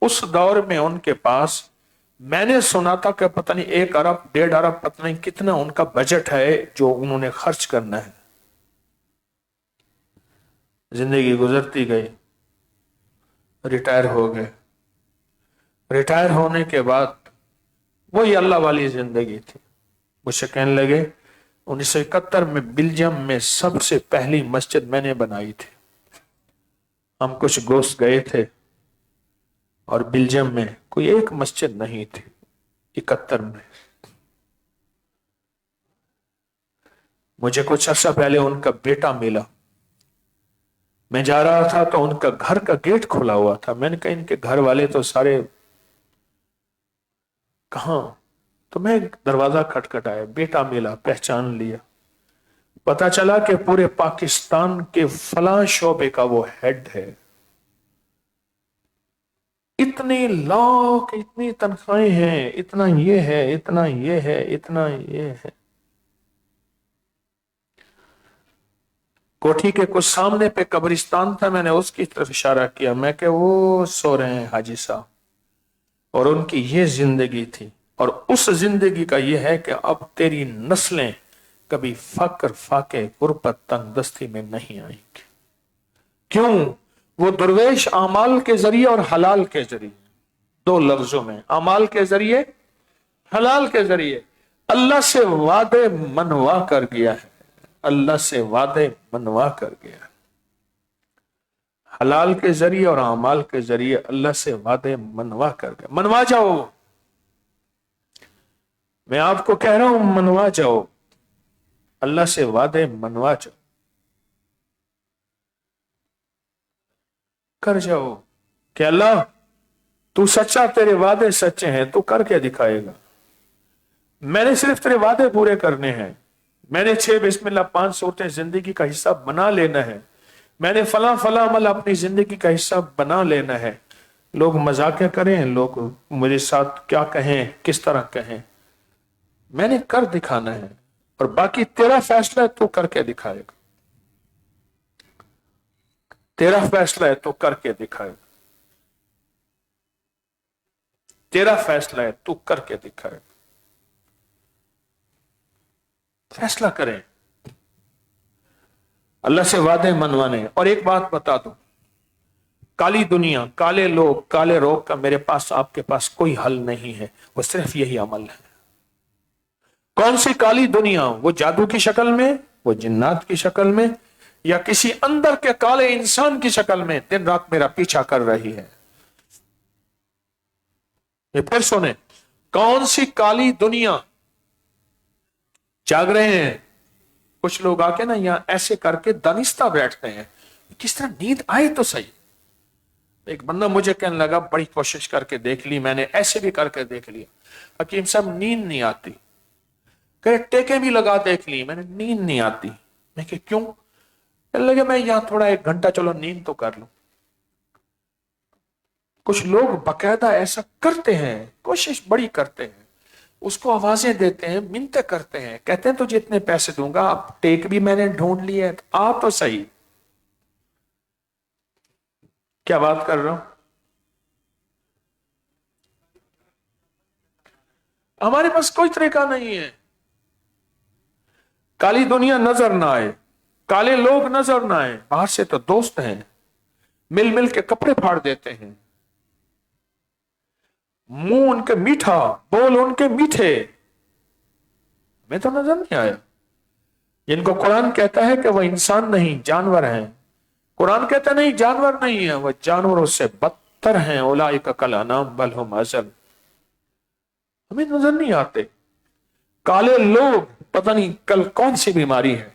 اس دور میں ان کے پاس، میں نے سنا تھا کہ پتہ نہیں 1 ارب 1.5 ارب پتہ نہیں کتنا ان کا بجٹ ہے جو انہوں نے خرچ کرنا ہے. زندگی گزرتی گئی، ریٹائر ہو گئے. ریٹائر ہونے کے بعد وہی اللہ والی زندگی تھی. مجھ سے کہنے لگے 1971 میں بلجیم میں سب سے پہلی مسجد میں نے بنائی تھی. ہم کچھ دوست گئے تھے اور بلجیم میں کوئی ایک مسجد نہیں تھی. 71 میں مجھے کچھ عرصہ پہلے ان کا بیٹا ملا. میں جا رہا تھا تو ان کا گھر کا گیٹ کھلا ہوا تھا. میں نے کہا ان کے گھر والے تو سارے کہاں؟ تو میں دروازہ کھٹکھٹایا، بیٹا ملا، پہچان لیا. پتا چلا کہ پورے پاکستان کے فلاں شعبے کا وہ ہیڈ ہے. اتنے لاکھ، اتنی تنخواہیں ہیں، اتنا یہ ہے، اتنا یہ ہے، اتنا یہ ہے. کوٹھی کے کچھ سامنے پہ قبرستان تھا، میں نے اس کی طرف اشارہ کیا. میں کہ وہ سو رہے ہیں حاجی صاحب، اور ان کی یہ زندگی تھی. اور اس زندگی کا یہ ہے کہ اب تیری نسلیں کبھی فقر، فاقے، غربت، تنگ دستی میں نہیں آئیں گی. کیوں؟ وہ درویش اعمال کے ذریعے اور حلال کے ذریعے، 2 لفظوں میں، اعمال کے ذریعے، حلال کے ذریعے اللہ سے وعدے منوا کر گیا ہے. اللہ سے وعدے منوا کر گیا. حلال کے ذریعے اور اعمال کے ذریعے اللہ سے وعدے منوا کر گیا. منوا جاؤ، میں آپ کو کہہ رہا ہوں منوا جاؤ، اللہ سے وعدے منوا جاؤ، کر جاؤ کہ اللہ تو سچا، تیرے وعدے سچے ہیں، تو کر کے دکھائے گا. میں نے صرف تیرے وعدے پورے کرنے ہیں. میں نے 6 بسم اللہ 5 صورتیں زندگی کا حصہ بنا لینا ہے. میں نے فلاں فلاں عمل اپنی زندگی کا حصہ بنا لینا ہے. لوگ مذاق کریں، لوگ میرے ساتھ کیا کہیں، کس طرح کہیں، میں نے کر دکھانا ہے. اور باقی تیرا فیصلہ ہے، تو کر کے دکھائے گا. تیرا فیصلہ ہے تو کر کے دکھائے گا. تیرا فیصلہ ہے تو کر کے دکھائے گا. فیصلہ کریں، اللہ سے وعدے منوانے. اور ایک بات بتا دوں، کالی دنیا، کالے لوگ، کالے روگ کا میرے پاس، آپ کے پاس کوئی حل نہیں ہے. وہ صرف یہی عمل ہے. کون سی کالی دنیا؟ وہ جادو کی شکل میں، وہ جنات کی شکل میں، یا کسی اندر کے کالے انسان کی شکل میں دن رات میرا پیچھا کر رہی ہے. یہ پھر سنیں، کون سی کالی دنیا؟ جاگ رہے ہیں کچھ لوگ آ کے نا یہاں ایسے کر کے دانستہ بیٹھتے ہیں. کس طرح نیند آئے تو صحیح. ایک بندہ مجھے کہنے لگا، بڑی کوشش کر کے دیکھ لی میں نے، ایسے بھی کر کے دیکھ لیا، حکیم صاحب نیند نہیں آتی. کہ ٹیکیں بھی لگا دیکھ لی میں نے، نیند نہیں آتی. میں کہ کیوں؟ کہنے لگے میں یہاں تھوڑا 1 گھنٹہ چلو نیند تو کر لوں. کچھ لوگ باقاعدہ ایسا کرتے ہیں، کوشش بڑی کرتے ہیں، اس کو آوازیں دیتے ہیں، منتیں کرتے ہیں، کہتے ہیں تجھے اتنے پیسے دوں گا. اب ٹیک بھی میں نے ڈھونڈ لی ہے، آ تو صحیح. کیا بات کر رہا ہوں؟ ہمارے پاس کوئی طریقہ نہیں ہے. کالی دنیا نظر نہ آئے، کالے لوگ نظر نہ آئے. باہر سے تو دوست ہیں، مل مل کے کپڑے پھاڑ دیتے ہیں، منہ ان کے میٹھا، بول ان کے میٹھے، میں تو نظر نہیں آیا. جن کو قرآن کہتا ہے کہ وہ انسان نہیں جانور ہیں، قرآن کہتا نہیں جانور نہیں ہے، وہ جانوروں سے بدتر ہیں. اولئک کالانعام بل ھم اضل. ہمیں نظر نہیں آتے کالے لوگ. پتہ نہیں کل کون سی بیماری ہے.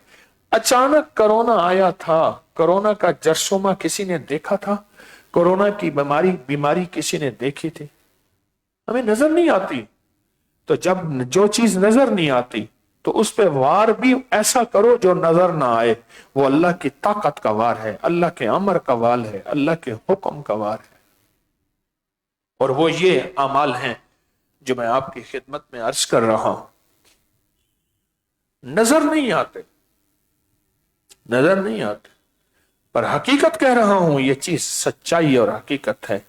اچانک کرونا آیا تھا، کرونا کا جرثومہ کسی نے دیکھا تھا؟ کرونا کی بیماری کسی نے دیکھی تھی؟ ہمیں نظر نہیں آتی. تو جب جو چیز نظر نہیں آتی تو اس پہ وار بھی ایسا کرو جو نظر نہ آئے. وہ اللہ کی طاقت کا وار ہے، اللہ کے امر کا وار ہے، اللہ کے حکم کا وار ہے. اور وہ یہ اعمال ہیں جو میں آپ کی خدمت میں عرض کر رہا ہوں. نظر نہیں آتے، نظر نہیں آتے. پر حقیقت کہہ رہا ہوں، یہ چیز سچائی اور حقیقت ہے۔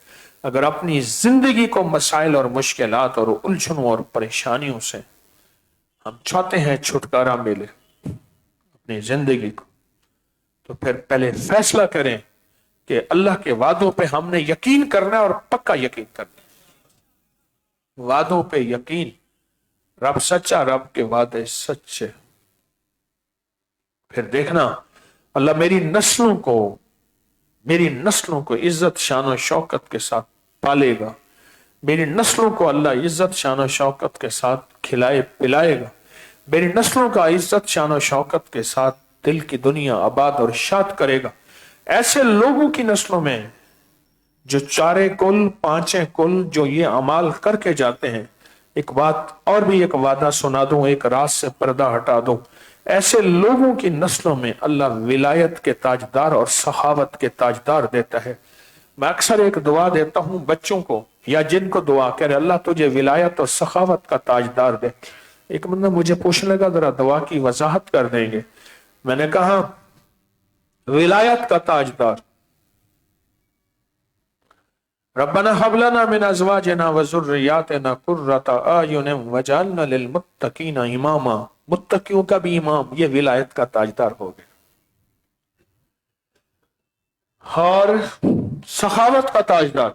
اگر اپنی زندگی کو مسائل اور مشکلات اور الجھنوں اور پریشانیوں سے ہم چاہتے ہیں چھٹکارا ملے اپنی زندگی کو، تو پھر پہلے فیصلہ کریں کہ اللہ کے وعدوں پہ ہم نے یقین کرنا ہے اور پکا یقین کرنا ہے۔ وعدوں پہ یقین، رب سچا، رب کے وعدے سچے۔ پھر دیکھنا اللہ میری نسلوں کو عزت شان و شوکت کے ساتھ پالے گا، میری نسلوں کو اللہ عزت شان و شوکت کے ساتھ کھلائے پلائے گا، میری نسلوں کا عزت شان و شوکت کے ساتھ دل کی دنیا آباد اور شاد کرے گا۔ ایسے لوگوں کی نسلوں میں جو 4 کل 5 کل جو یہ اعمال کر کے جاتے ہیں۔ ایک بات اور بھی، ایک وعدہ سنا دوں، ایک راز سے پردہ ہٹا دوں، ایسے لوگوں کی نسلوں میں اللہ ولایت کے تاجدار اور سخاوت کے تاجدار دیتا ہے۔ میں اکثر ایک دعا دیتا ہوں بچوں کو یا جن کو دعا کرے، اللہ تجھے ولایت اور سخاوت کا تاجدار دے۔ ایک بندہ مجھے پوچھنے لگا ذرا دعا کی وضاحت کر دیں گے؟ میں نے کہا ولایت کا تاجدار، ربنا هب لنا من ازواجنا وذرياتنا قرۃ اعین واجعلنا للمتقین اماما، متقیوں کا بھی امام، یہ ولایت کا تاجدار ہو گیا۔ اور سخاوت کا تاجدار،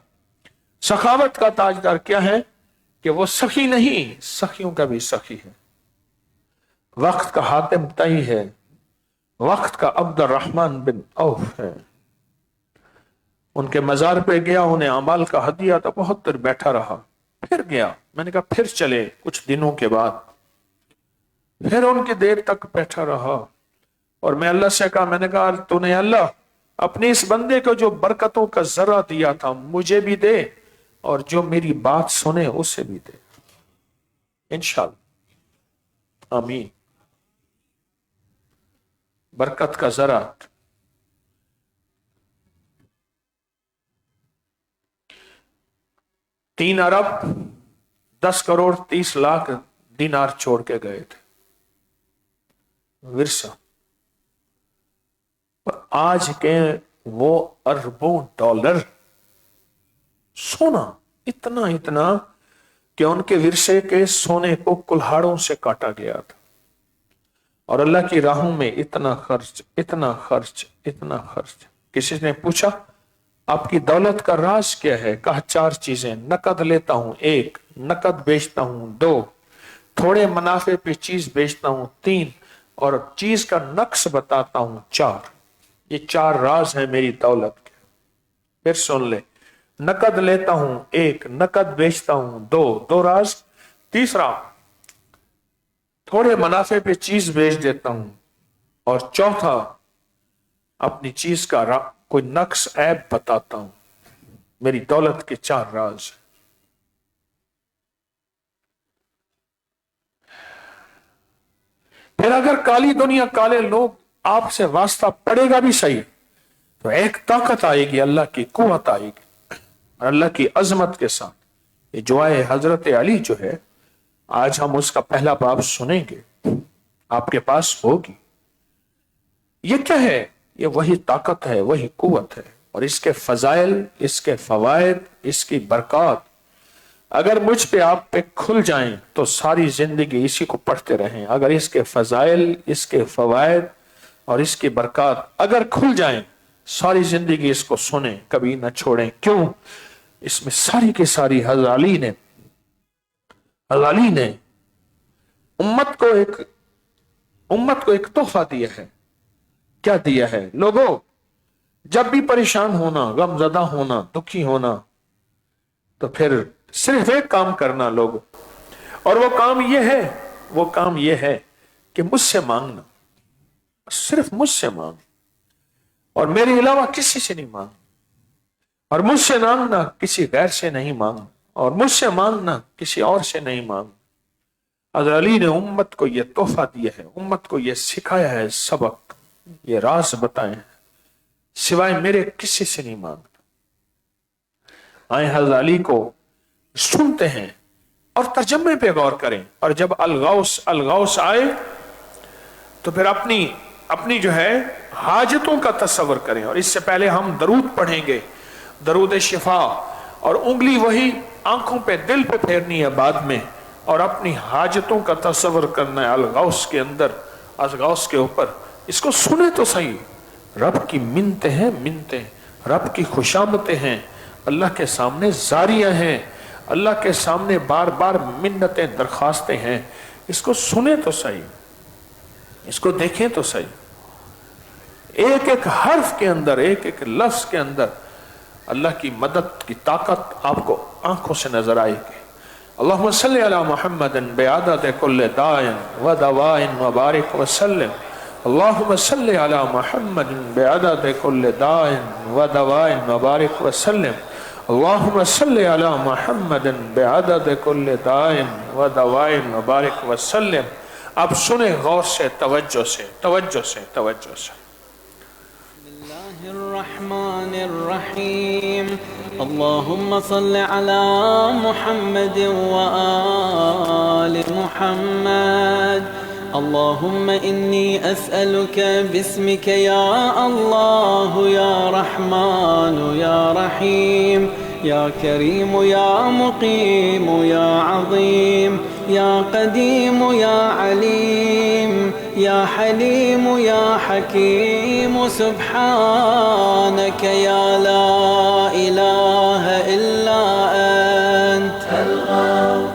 سخاوت کا تاجدار کیا ہے کہ وہ سخی نہیں، سخیوں کا بھی سخی ہے، وقت کا حاتم طئی ہے، وقت کا عبد الرحمن بن عوف ہے۔ ان کے مزار پہ گیا، انہیں اعمال کا ہدیہ تھا، بہت دیر بیٹھا رہا، پھر گیا، میں نے کہا پھر چلے، کچھ دنوں کے بعد پھر ان کی دیر تک بیٹھا رہا، اور میں اللہ سے کہا، میں نے کہا تو نے اللہ اپنے اس بندے کو جو برکتوں کا ذرہ دیا تھا مجھے بھی دے، اور جو میری بات سنے اسے بھی دے، انشاءاللہ، آمین۔ برکت کا ذرہ 3 ارب 10 کروڑ 30 لاکھ دینار چھوڑ کے گئے تھے ورثہ، اور آج کے وہ اربوں ڈالر سونا، اتنا کہ ان کے ورثے کے سونے کو کلہاڑوں سے کاٹا گیا تھا، اور اللہ کی راہوں میں اتنا خرچ۔ کسی نے پوچھا آپ کی دولت کا راز کیا ہے؟ کہا 4 چیزیں، نقد لیتا ہوں 1، نقد بیچتا ہوں 2، تھوڑے منافع پہ چیز بیچتا ہوں 3، اور چیز کا نقص بتاتا ہوں 4۔ یہ 4 راز ہیں میری دولت کے۔ پھر سن لے، نقد لیتا ہوں 1، نقد بیچتا ہوں 2 راز، تیسرا تھوڑے منافع پہ چیز بیچ دیتا ہوں، اور چوتھا اپنی چیز کا کوئی نقص عیب بتاتا ہوں۔ میری دولت کے 4 راز۔ پھر اگر کالی دنیا، کالے لوگ آپ سے واسطہ پڑے گا بھی صحیح، تو ایک طاقت آئے گی، اللہ کی قوت آئے گی، اور اللہ کی عظمت کے ساتھ یہ دعائے حضرت علی جو ہے، آج ہم اس کا پہلا باب سنیں گے، آپ کے پاس ہوگی۔ یہ کیا ہے؟ یہ وہی طاقت ہے، وہی قوت ہے، اور اس کے فضائل، اس کے فوائد، اس کی برکات اگر مجھ پہ آپ پہ کھل جائیں تو ساری زندگی اسی کو پڑھتے رہیں۔ اگر اس کے فضائل، اس کے فوائد اور اس کی برکات اگر کھل جائیں، ساری زندگی اس کو سنیں، کبھی نہ چھوڑیں۔ کیوں؟ اس میں ساری کی ساری حضرت علی نے امت کو ایک تحفہ دیا ہے۔ کیا دیا ہے؟ لوگوں، جب بھی پریشان ہونا، غم زدہ ہونا، دکھی ہونا، تو پھر صرف ایک کام کرنا لوگوں، اور وہ کام یہ ہے کہ مجھ سے مانگنا، صرف مجھ سے مانگ، اور میرے علاوہ کسی سے نہیں مانگ، اور مجھ سے مانگنا کسی غیر سے نہیں مانگنا، اور مجھ سے مانگنا کسی اور سے نہیں مانگنا۔ حضرت علی نے امت کو یہ تحفہ دیا ہے، امت کو یہ سکھایا ہے، سبق، یہ راز بتائے ہیں، سوائے میرے کسی سے نہیں مانگنا۔ آئیں حضرت علی کو سنتے ہیں اور ترجمے پہ غور کریں، اور جب الغوث آئے تو پھر اپنی اپنی جو ہے حاجتوں کا تصور کریں. اور اس سے پہلے ہم درود پڑھیں گے, درود شفا, اور انگلی وہی آنکھوں پہ دل پہ پھیرنی ہے بعد میں, اور اپنی حاجتوں کا تصور کرنا ہے الغوث کے اندر, الغوث کے اوپر. اس کو سنیں تو صحیح. رب کی منتیں ہیں, منتیں, رب کی خوشامتیں ہیں, اللہ کے سامنے زاریاں ہیں, اللہ کے سامنے بار بار منتیں درخواستیں ہیں. اس کو سنیں تو صحیح, اس کو دیکھیں تو صحیح. ایک ایک حرف کے اندر, ایک ایک لفظ کے اندر اللہ کی مدد کی طاقت آپ کو آنکھوں سے نظر آئے گی. اللہم صلی علی محمد بعدد کل داء و دواء وبارک وسلم. اللہم صلی علی محمد بعدد کل داء و دواء وبارک وسلم. اللہم صلی علی محمد بعدد کل داء و دواء وبارک وسلم. اب سنیں غور سے, توجہ سے, توجہ سے, توجہ سے. الرحمن الرحيم. اللهم صل على محمد وآل محمد. اللهم إني أسألك باسمك يا الله يا رحمن يا رحيم يا كريم يا مقيم يا عظيم يا قديم يا عليم يا حليم يا حكيم سبحانك يا لا إله إلا أنت الغوث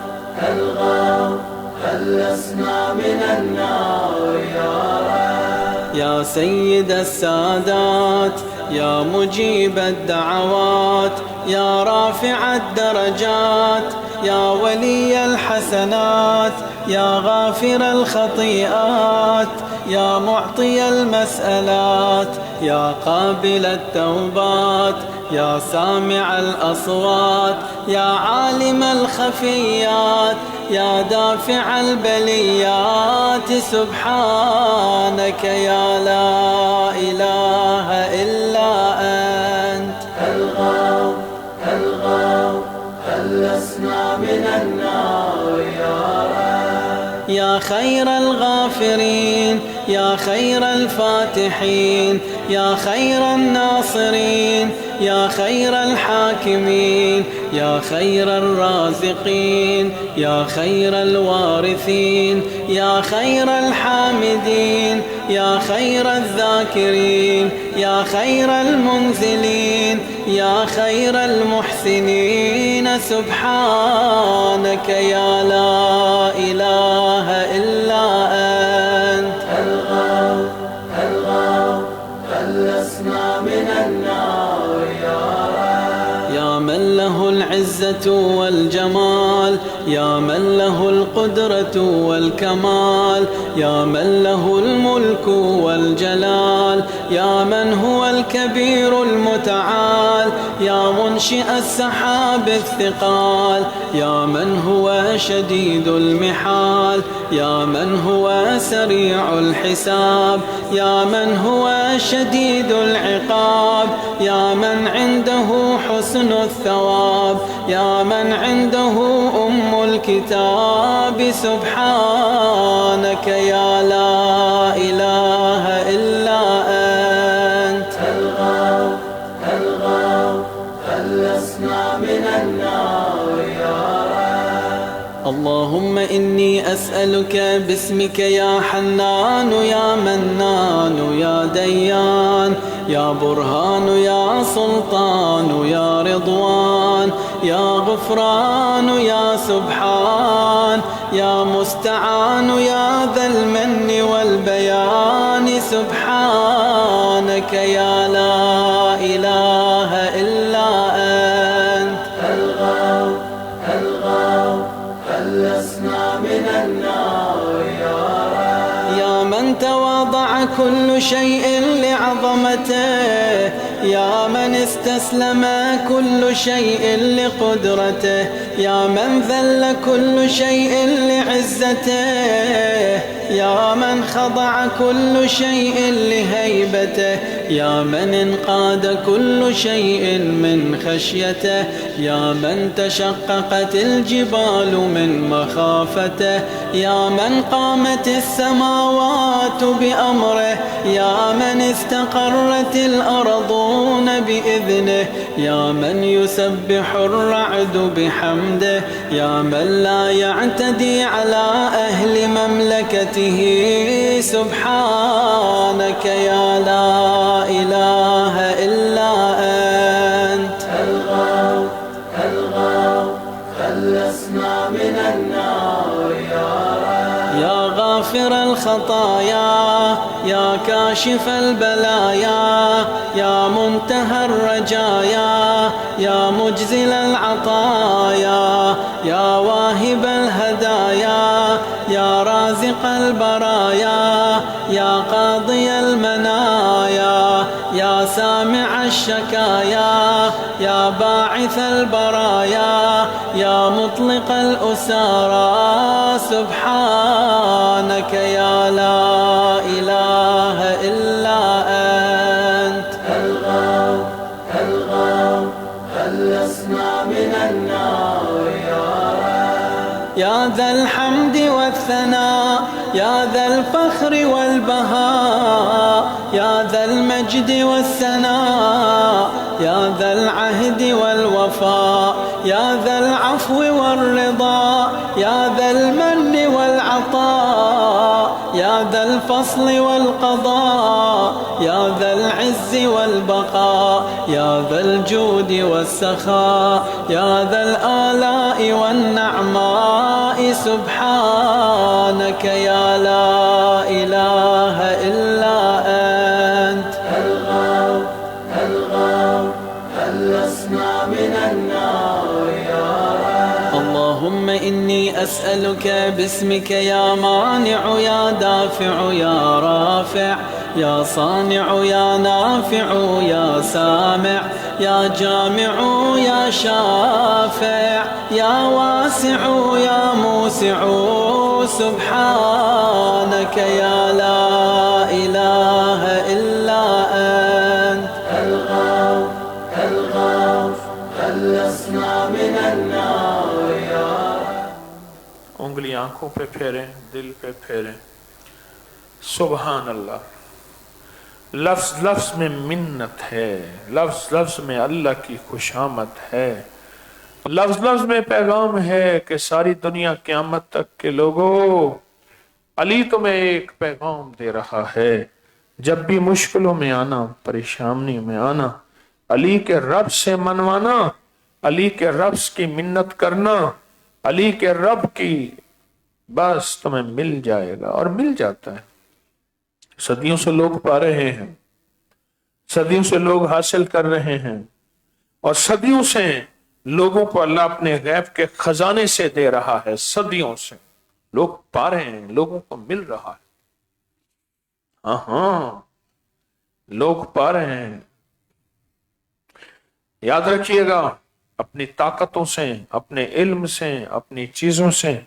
خلصنا من النار يا رب. يا سيد السادات يا مجيب الدعوات يا رافع الدرجات يا ولي الحسنات يا غافر الخطيئات يا معطي المسألات يا قابل التوبات يا سامع الأصوات يا عالم الخفيات يا دافع البليات سبحانك يا لا إله إلا أنت الغوث خلصنا من النار يا رب. يا خير الغافرين يا خير الفاتحين يا خير الناصرين يا خير الحاكمين يا خير الرازقين يا خير الوارثين يا خير الحامدين يا خير الذاكرين يا خير المنزلين يا خير المحسنين سبحانك يا لا إله إلا أنت الغوث خلصنا من النار يا رب. يا من له العزة والجمال يا من له القدرة والكمال يا من له الملك والجلال يا من هو الكبير المتعال يا منشئ السحاب الثقال يا من هو شديد المحال يا من هو سريع الحساب يا من هو شديد العقاب يا من عنده حسن الثواب يا من عنده الكتاب سبحانك يا لا إله إلا أنت الغوث خلصنا من النار يا رب. اللهم إني أسألك باسمك يا حنان يا منان يا ديان يا برهان يا سلطان يا رضوان يا غفران يا سبحان يا مستعان يا ذا المن والبيان سبحانك يا لا إله إلا أنت الغوث خلصنا من النار يا رب. يا من تواضع كل شيء لعظمته يا من استسلم كل شيء لقدرته يا من ذل كل شيء لعزته يا من خضع كل شيء لهيبته يا من انقاد كل شيء من خشيته يا من تشققت الجبال من مخافته يا من قامت السماوات بأمره يا من استقرت الأرضون بإذنه يا من يسبح الرعد بحمده يا من لا يعتدي على أهل مملكته سبحانك يا لا إله إلا أنت الغوث خلصنا من النار يا غافر الخطايا يا كاشف البلايا يا منتهى الرجايا يا مجزل العطايا يا واهب الهدايا يا رازق البرايا يا قاضي المنايا يا سامع الشكايا يا باعث البرايا يا مطلق الأسارى سبحانك يا لا إله إلا أنت الغوث خلصنا من النار يا ذا الحمد والثناء يا ذا الفخر والبهاء يا ذا المجد والثناء يا ذا العهد والوفاء يا ذا العفو والرضا يا ذا المن والعطاء يا ذا الفصل والقضاء يا ذا العز والبقاء يا ذا الجود والسخاء يا ذا الآلاء والنعماء سبحانك يا لا إله إلا أنت الغوث خلصنا من النار اللهم إني أسألك باسمك يا مانع يا دافع يا رافع يا صانع يا نافع يا سامع يا جامع يا شافع يا واسع يا موسع سبحانك يا لا إله إلا أنت الغوث خلصنا من النار انگلی آنکھوں پہ پھیریں دل پہ پھیریں سبحان اللہ لفظ لفظ میں منت ہے لفظ لفظ میں اللہ کی خوشامد ہے لفظ لفظ میں پیغام ہے کہ ساری دنیا قیامت تک کے لوگوں علی تمہیں ایک پیغام دے رہا ہے جب بھی مشکلوں میں آنا پریشانی میں آنا علی کے رب سے منوانا علی کے رب کی منت کرنا علی کے رب کی بس تمہیں مل جائے گا اور مل جاتا ہے صدیوں سے لوگ پا رہے ہیں صدیوں سے لوگ حاصل کر رہے ہیں اور صدیوں سے لوگوں کو اللہ اپنے غیب کے خزانے سے دے رہا ہے صدیوں سے لوگ پا رہے ہیں لوگوں کو مل رہا ہے ہاں لوگ پا رہے ہیں یاد رکھیے گا اپنی طاقتوں سے اپنے علم سے اپنی چیزوں سے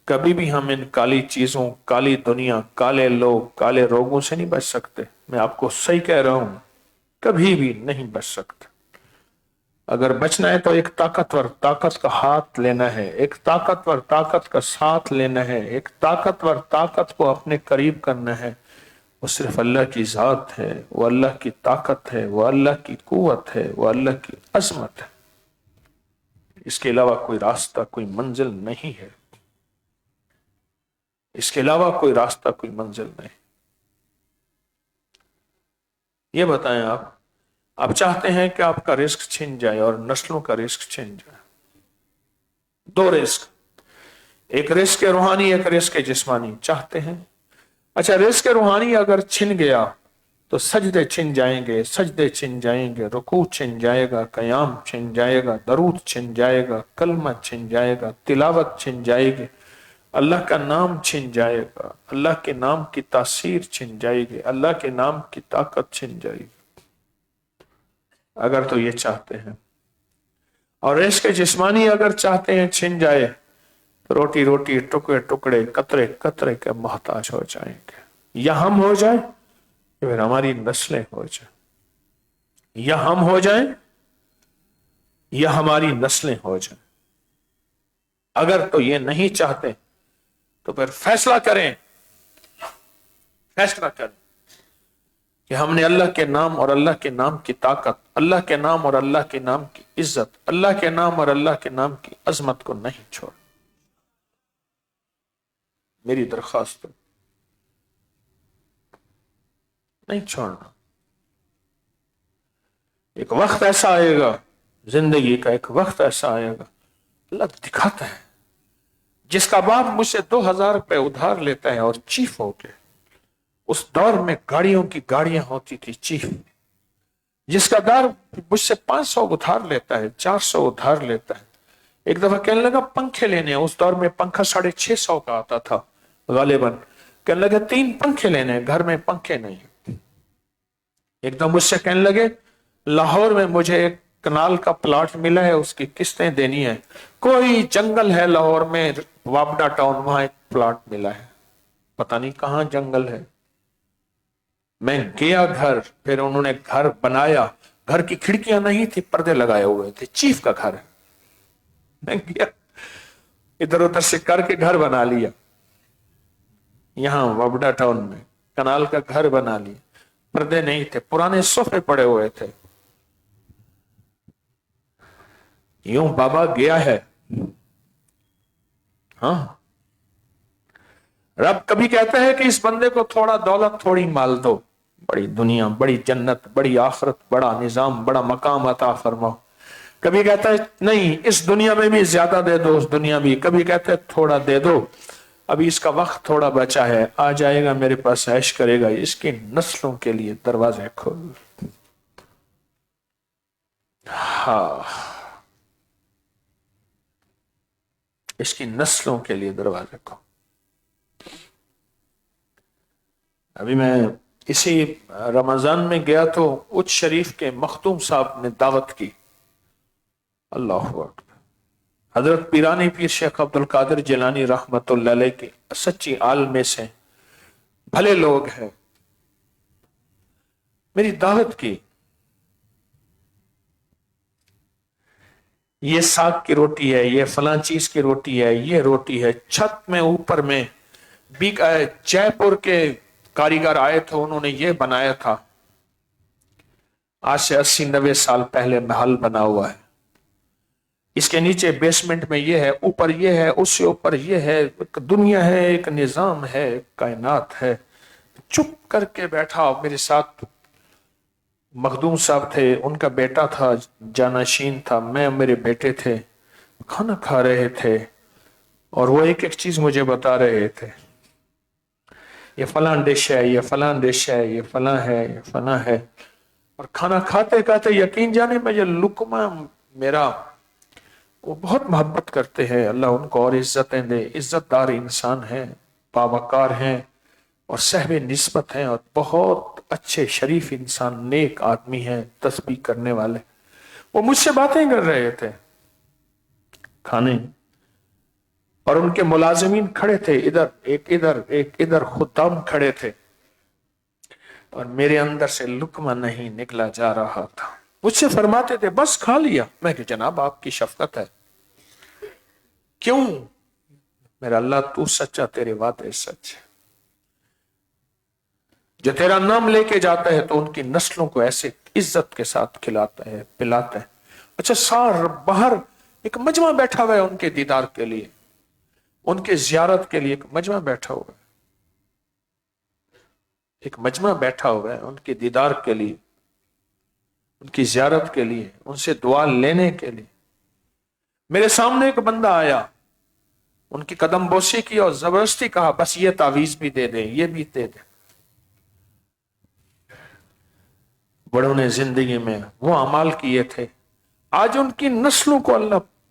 کبھی بھی ہم ان کالی چیزوں کالی دنیا کالے لوگ کالے روگوں سے نہیں بچ سکتے میں آپ کو صحیح کہہ رہا ہوں کبھی بھی نہیں بچ سکتے اگر بچنا ہے تو ایک طاقتور طاقت کا ہاتھ لینا ہے ایک طاقتور طاقت کا ساتھ لینا ہے ایک طاقتور طاقت کو اپنے قریب کرنا ہے وہ صرف اللہ کی ذات ہے وہ اللہ کی طاقت ہے وہ اللہ کی قوت ہے وہ اللہ کی عظمت ہے اس کے علاوہ کوئی راستہ کوئی منزل نہیں ہے اس کے علاوہ کوئی راستہ کوئی منزل نہیں یہ بتائیں آپ چاہتے ہیں کہ آپ کا رزق چھن جائے اور نسلوں کا رزق چھن جائے دو رزق ایک رزق روحانی ایک رزق جسمانی چاہتے ہیں اچھا رزق روحانی اگر چھن گیا تو سجدے چھن جائیں گے سجدے چھن جائیں گے رکوع چھن جائے گا قیام چھن جائے گا درود چھن جائے گا کلمہ چھن جائے گا تلاوت چھن جائے گی اللہ کا نام چھن جائے گا، اللہ کے نام کی تاثیر چھن جائے گی، اللہ کے نام کی طاقت چھن جائے گی، اگر تو یہ چاہتے ہیں۔ اور عشق جسمانی اگر چاہتے ہیں چھن جائے تو روٹی روٹی ٹکڑے ٹکڑے قطرے قطرے کے محتاج ہو جائیں گے۔ یا ہم ہو جائیں یا پھر ہماری نسلیں ہو جائیں، یا ہم ہو جائیں یا ہماری نسلیں ہو جائیں۔ اگر تو یہ نہیں چاہتے تو پھر فیصلہ کریں کہ ہم نے اللہ کے نام اور اللہ کے نام کی طاقت، اللہ کے نام اور اللہ کے نام کی عزت، اللہ کے نام اور اللہ کے نام کی عظمت کو نہیں چھوڑ۔ میری درخواست نہیں چھوڑنا۔ ایک وقت ایسا آئے گا، زندگی کا ایک وقت ایسا آئے گا، اللہ دکھاتا ہے، جس کا باپ مجھ سے 2000 روپے ادھار لیتا ہے اور چیف ہو کے، اس دور میں گاڑیوں کی گاڑیاں ہوتی تھی چیف، جس کا دار مجھ سے 500 ادھار لیتا ہے، 400 ادھار لیتا ہے، ایک دفعہ کہنے لگا پنکھے لینے ہیں، اس دور میں پنکھا 650 کا آتا تھا غالباً، کہنے لگا 3 پنکھے لینے ہیں، گھر میں پنکھے نہیں۔ ایک دم مجھ سے کہنے لگے لاہور میں مجھے ایک کنال کا پلاٹ ملا ہے، اس کی قسطیں دینی ہے، کوئی جنگل ہے لاہور میں وابڈا ٹاؤن، وہاں ایک پلاٹ ملا ہے، پتہ نہیں کہاں جنگل ہے۔ میں گیا گھر، پھر انہوں نے گھر بنایا، گھر کی کھڑکیاں نہیں تھی، پردے لگائے ہوئے تھے، چیف کا گھر ہے۔ میں گیا ادھر ادھر سے کر کے گھر بنا لیا، یہاں وابڈا ٹاؤن میں کنال کا گھر بنا لیا، پردے نہیں تھے، پرانے صوفے پڑے ہوئے تھے۔ یوں بابا گیا ہے۔ ہاں، رب کبھی کہتا ہے کہ اس بندے کو تھوڑا دولت تھوڑی مال دو، بڑی دنیا، بڑی جنت، بڑی آخرت، بڑا نظام، بڑا مقام عطا فرماؤ۔ کبھی کہتا ہے نہیں اس دنیا میں بھی زیادہ دے دو، اس دنیا بھی، کبھی کہتا ہے تھوڑا دے دو، ابھی اس کا وقت تھوڑا بچا ہے، آ جائے گا میرے پاس عیش کرے گا، اس کی نسلوں کے لیے دروازے کھول۔ ہاں، اس کی نسلوں کے لیے دروازے کھول۔ ابھی میں اسی رمضان میں گیا تو اچ شریف کے مختوم صاحب نے دعوت کی، اللہ اکبر، حضرت پیرانی پیر شیخ عبد القادر جیلانی رحمت اللہ علیہ کے سچی عالم سے بھلے لوگ ہیں، میری دعوت کی، یہ ساگ کی روٹی ہے، یہ فلاں چیز کی روٹی ہے، یہ روٹی ہے، چھت میں اوپر میں جے پور کے کاریگر آئے تھے، انہوں نے یہ بنایا تھا، آج سے 80-90 سال پہلے محل بنا ہوا ہے، اس کے نیچے بیسمنٹ میں یہ ہے، اوپر یہ ہے، اس سے اوپر یہ ہے، ایک دنیا ہے، ایک نظام ہے، ایک کائنات ہے۔ چپ کر کے بیٹھا، میرے ساتھ مخدوم صاحب تھے، ان کا بیٹا تھا، جانشین تھا، میں میرے بیٹے تھے، کھانا کھا رہے تھے، اور وہ ایک ایک چیز مجھے بتا رہے تھے، یہ فلاں ڈش ہے، یہ فلاں ڈش ہے، یہ فلاں ہے، یہ فلاں ہے، اور کھانا کھاتے کھاتے یقین جانے میں یہ لقمہ میرا، وہ بہت محبت کرتے ہیں، اللہ ان کو اور عزتیں دے، عزت دار انسان ہیں، باوقار ہیں، اور صاحب نسبت ہیں، اور بہت اچھے شریف انسان، نیک آدمی ہیں، تسبیح کرنے والے۔ وہ مجھ سے باتیں کر رہے تھے کھانے، اور ان کے ملازمین کھڑے تھے، ایک ادھر خدام کھڑے تھے، اور میرے اندر سے لقمہ نہیں نکلا جا رہا تھا۔ مجھ سے فرماتے تھے بس کھا لیا، میں کہ جناب آپ کی شفقت ہے، کیوں؟ میرا اللہ تو سچا، تیرے وعدے سچ ہے، جو تیرا نام لے کے جاتا ہے تو ان کی نسلوں کو ایسے عزت کے ساتھ کھلاتا ہے، پلاتا ہے۔ اچھا، سار باہر ایک مجمع بیٹھا ہوا ہے ان کے دیدار کے لیے، ان کے زیارت کے لیے ایک مجمع بیٹھا ہوا ہے، ایک مجمع بیٹھا ہوا ہے ان کے دیدار کے لیے، ان کی زیارت کے لیے، ان سے دعا لینے کے لیے۔ میرے سامنے ایک بندہ آیا، ان کی قدم بوسی کی اور زبردستی کہا بس یہ تعویذ بھی دے دیں، یہ بھی دے دیں۔ بڑوں نے زندگی میں وہ اعمال کیے تھے، آج ان کی نسلوں کو اللہ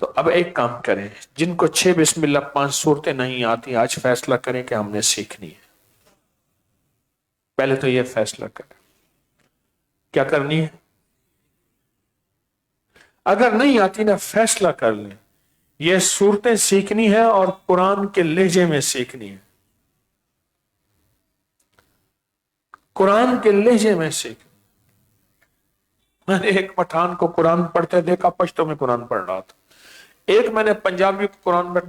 تو اب ایک کام کریں، جن کو 6 بسم اللہ 5 صورتیں نہیں آتی، آج فیصلہ کریں کہ ہم نے سیکھنی ہے۔ پہلے تو یہ فیصلہ کریں کیا کرنی ہے۔ اگر نہیں آتی نا، فیصلہ کر لیں یہ صورتیں سیکھنی ہے اور قرآن کے لہجے میں سیکھنی ہے، قرآن کے لہجے میں سیکھنی۔ میں نے ایک پٹھان کو قرآن پڑھتے دیکھا، پشتو میں قرآن پڑھ رہا تھا، ایک میں نے پنجابی کو قرآن میں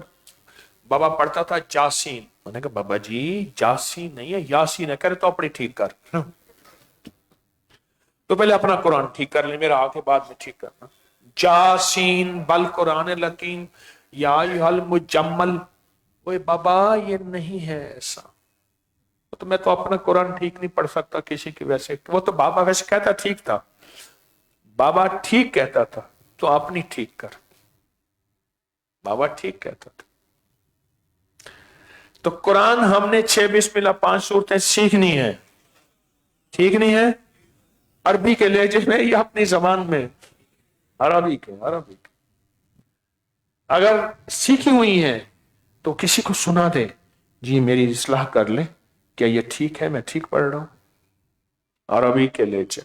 بابا پڑھتا تھا جاسین، میں نے کہا بابا جی جاسین نہیں ہے یاسین ہے، کہہ رہے تو اپنی ٹھیک کر۔ تو پہلے اپنا قرآن ٹھیک کر لیں، میرا آگے بعد میں ٹھیک کرنا۔ جاسین بل قرآن لکیم یا ایھا المجمل، وہ بابا یہ نہیں ہے ایسا، تو میں تو اپنا قرآن ٹھیک نہیں پڑھ سکتا کسی کی ویسے، وہ تو بابا ویسے کہتا ٹھیک تھا، بابا ٹھیک کہتا تھا تو اپنی ٹھیک کر، بابا ٹھیک کہتا تھا۔ تو قرآن ہم نے 6 بسم اللہ 5 صورتیں سیکھنی ہے، ٹھیک نہیں ہے، عربی کے لہجے میں یا اپنی زبان میں، عربی کے۔ اگر سیکھی ہوئی ہیں تو کسی کو سنا دے، جی میری اصلاح کر لے، کیا یہ ٹھیک ہے میں ٹھیک پڑھ رہا ہوں، عربی کے لہجے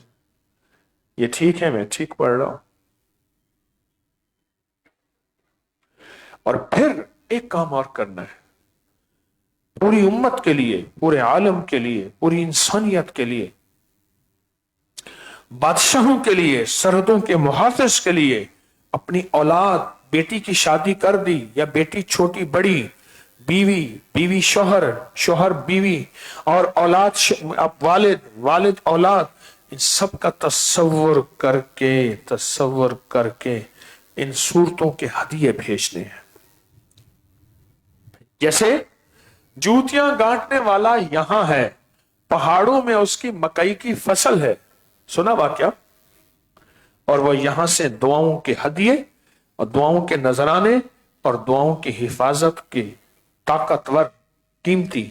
یہ ٹھیک ہے میں ٹھیک پڑھ رہا ہوں۔ اور پھر ایک کام اور کرنا ہے، پوری امت کے لیے، پورے عالم کے لیے، پوری انسانیت کے لیے، بادشاہوں کے لیے، سرحدوں کے محافظ کے لیے، اپنی اولاد، بیٹی کی شادی کر دی یا بیٹی چھوٹی بڑی، بیوی شوہر، شوہر بیوی، اور اولاد والد اولاد، ان سب کا تصور کر کے ان صورتوں کے ہدیے بھیجنے ہیں۔ جیسے جوتیاں گانٹنے والا یہاں ہے، پہاڑوں میں اس کی مکئی کی فصل ہے، سنا واقعہ، اور وہ یہاں سے دعاؤں کے ہدیے اور دعاؤں کے نذرانے اور دعاؤں کی حفاظت کے طاقتور قیمتی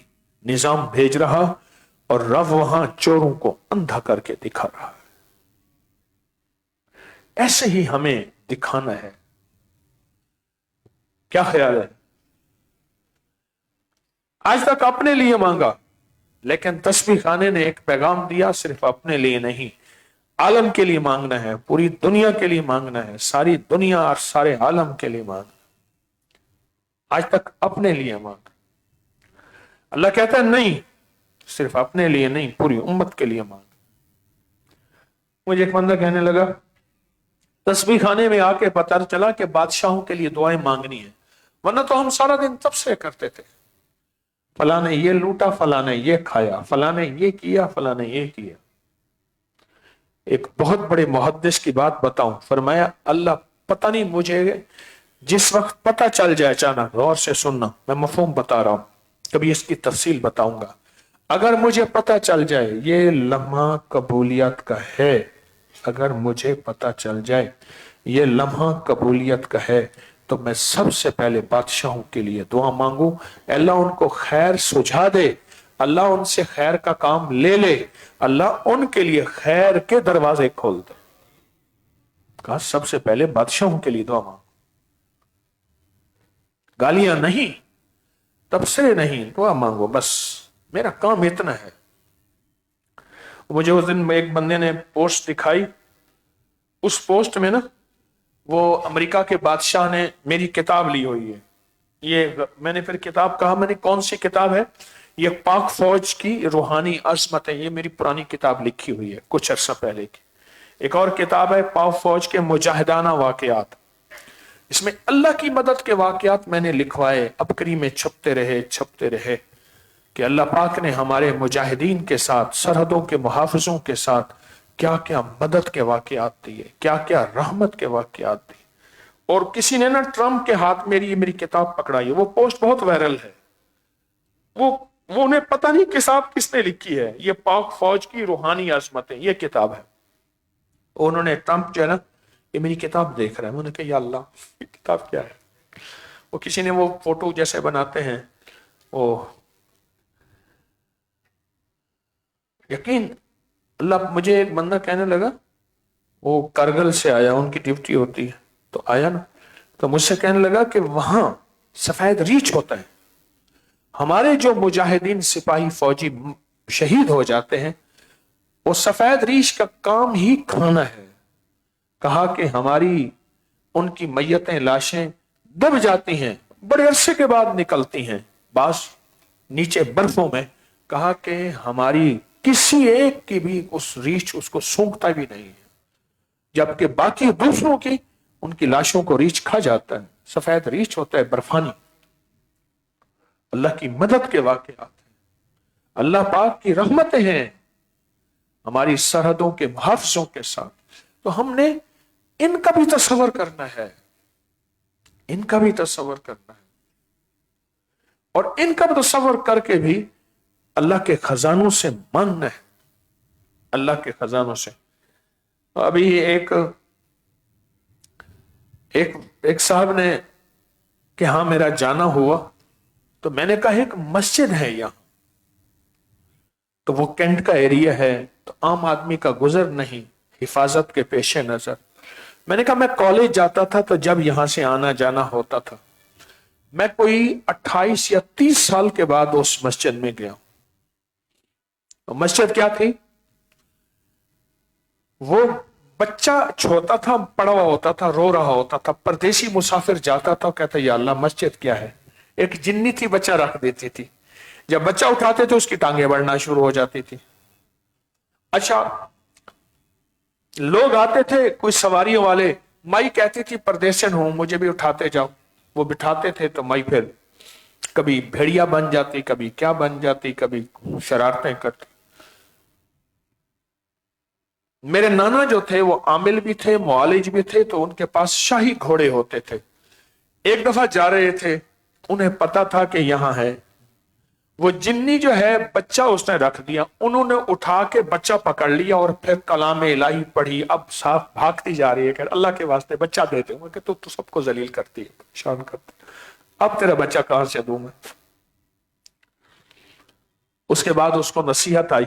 نظام بھیج رہا، اور رب وہاں چوروں کو اندھا کر کے دکھا رہا ہے۔ ایسے ہی ہمیں دکھانا ہے، کیا خیال ہے؟ آج تک اپنے لیے مانگا، لیکن تسبیح خانے نے ایک پیغام دیا، صرف اپنے لیے نہیں، عالم کے لیے مانگنا ہے، پوری دنیا کے لیے مانگنا ہے، ساری دنیا اور سارے عالم کے لیے مانگنا۔ آج تک اپنے لیے مانگ، اللہ کہتا ہے نہیں، صرف اپنے لیے نہیں، پوری امت کے لیے مانگ۔ مجھے ایک بندہ کہنے لگا، تسبیح خانے میں آ کے پتہ چلا کہ بادشاہوں کے لیے دعائیں مانگنی ہیں، ورنہ تو ہم سارا دن تبصرے کرتے تھے، فلاں نے یہ لوٹا، فلاں نے یہ کھایا، فلاں نے یہ کیا، فلاں نے یہ کیا۔ ایک بہت بڑے محدث کی بات بتاؤں، فرمایا اللہ پتہ نہیں، مجھے جس وقت پتہ چل جائے، اچانک، غور سے سننا، میں مفہوم بتا رہا ہوں، کبھی اس کی تفصیل بتاؤں گا، اگر مجھے پتہ چل جائے یہ لمحہ قبولیت کا ہے، اگر مجھے پتہ چل جائے یہ لمحہ قبولیت کا ہے، تو میں سب سے پہلے بادشاہوں کے لیے دعا مانگوں، اللہ ان کو خیر سجھا دے، اللہ ان سے خیر کا کام لے لے، اللہ ان کے لیے خیر کے دروازے کھول دے۔ کہا سب سے پہلے بادشاہوں کے لیے دعا مانگو، گالیاں نہیں، تبصرے نہیں، دعا مانگو، بس میرا کام اتنا ہے۔ مجھے اس دن ایک بندے نے پوسٹ دکھائی، اس پوسٹ میں نا وہ امریکہ کے بادشاہ نے میری کتاب لی ہوئی ہے، یہ میں نے پھر کتاب کہا، میں نے کون سی کتاب ہے؟ یہ پاک فوج کی روحانی عظمت ہے، یہ میری پرانی کتاب لکھی ہوئی ہے کچھ عرصہ پہلے کی۔ ایک اور کتاب ہے پاک فوج کے مجاہدانہ واقعات، اس میں اللہ کی مدد کے واقعات میں نے لکھوائے، ابکری میں چھپتے رہے کہ اللہ پاک نے ہمارے مجاہدین کے ساتھ، سرحدوں کے محافظوں کے ساتھ کیا کیا مدد کے واقعات دیے، کیا کیا رحمت کے واقعات دیے۔ اور کسی نے نا ٹرمپ کے ہاتھ میری کتاب پکڑائی ہے، وہ پوسٹ بہت وائرل ہے، وہ انہیں پتہ نہیں کتاب کس نے لکھی ہے، یہ پاک فوج کی روحانی عظمتیں، یہ کتاب ہے۔ انہوں نے ٹرمپ جو ہے نا، یہ میری کتاب دیکھ رہا ہے، انہوں نے کہا یا اللہ یہ کتاب کیا ہے؟ وہ کسی نے وہ فوٹو جیسے بناتے ہیں، وہ یقین اللہ، مجھے ایک بندہ کہنے لگا، وہ کرگل سے آیا، ان کی ڈیوٹی ہوتی ہے، تو آیا نا، تو مجھ سے کہنے لگا کہ وہاں سفید ریچھ ہوتا ہے، ہمارے جو مجاہدین سپاہی فوجی شہید ہو جاتے ہیں وہ سفید ریچھ کا کام ہی کھانا ہے۔ کہا کہ ہماری ان کی میتیں لاشیں دب جاتی ہیں، بڑے عرصے کے بعد نکلتی ہیں، بعض نیچے برفوں میں۔ کہا کہ ہماری کسی ایک کی بھی اس ریچھ اس کو سونگتا بھی نہیں ہے، جبکہ باقی دوسروں کی ان کی لاشوں کو ریچھ کھا جاتا ہے۔ سفید ریچھ ہوتا ہے برفانی۔ اللہ کی مدد کے واقعات ہیں، اللہ پاک کی رحمتیں ہیں ہماری سرحدوں کے محافظوں کے ساتھ۔ تو ہم نے ان کا بھی تصور کرنا ہے، ان کا بھی تصور کرنا ہے، اور ان کا تصور کر کے بھی اللہ کے خزانوں سے مانگنا ہے، اللہ کے خزانوں سے۔ ابھی ایک صاحب نے کہ ہاں میرا جانا ہوا، تو میں نے کہا ایک مسجد ہے یہاں، تو وہ کینٹ کا ایریا ہے، تو عام آدمی کا گزر نہیں، حفاظت کے پیش نظر۔ میں نے کہا میں کالج جاتا تھا تو جب یہاں سے آنا جانا ہوتا تھا، میں کوئی 28 یا 30 سال کے بعد اس مسجد میں گیا۔ مسجد کیا تھی؟ وہ بچہ چھوٹا تھا، پڑا ہوا ہوتا تھا، رو رہا ہوتا تھا، پردیسی مسافر جاتا تھا، کہتا یا اللہ مسجد کیا ہے؟ ایک جنی تھی بچہ رکھ دیتی تھی، جب بچہ اٹھاتے تھے اس کی ٹانگیں بڑھنا شروع ہو جاتی تھی۔ اچھا لوگ آتے تھے کوئی سواریوں والے، مائی کہتی تھی پردیسن ہوں مجھے بھی اٹھاتے جاؤ، وہ بٹھاتے تھے تو مائی پھر کبھی بھیڑیا بن جاتی، کبھی کیا بن جاتی، کبھی شرارتیں کرتی۔ میرے نانا جو تھے وہ عامل بھی تھے، معالج بھی تھے، تو ان کے پاس شاہی گھوڑے ہوتے تھے۔ ایک دفعہ جا رہے تھے، انہیں پتا تھا کہ یہاں ہے، وہ جنی جو ہے بچہ اس نے رکھ دیا، انہوں نے اٹھا کے بچہ پکڑ لیا اور پھر کلام الہی پڑھی۔ اب صاف بھاگتی جا رہی ہے کہ اللہ کے واسطے بچہ دیتے ہوں کہ تو سب کو ذلیل کرتی ہے، پریشان کرتی ہے، اب تیرا بچہ کہاں سے دوں میں؟ اس کے بعد اس کو نصیحت آئی،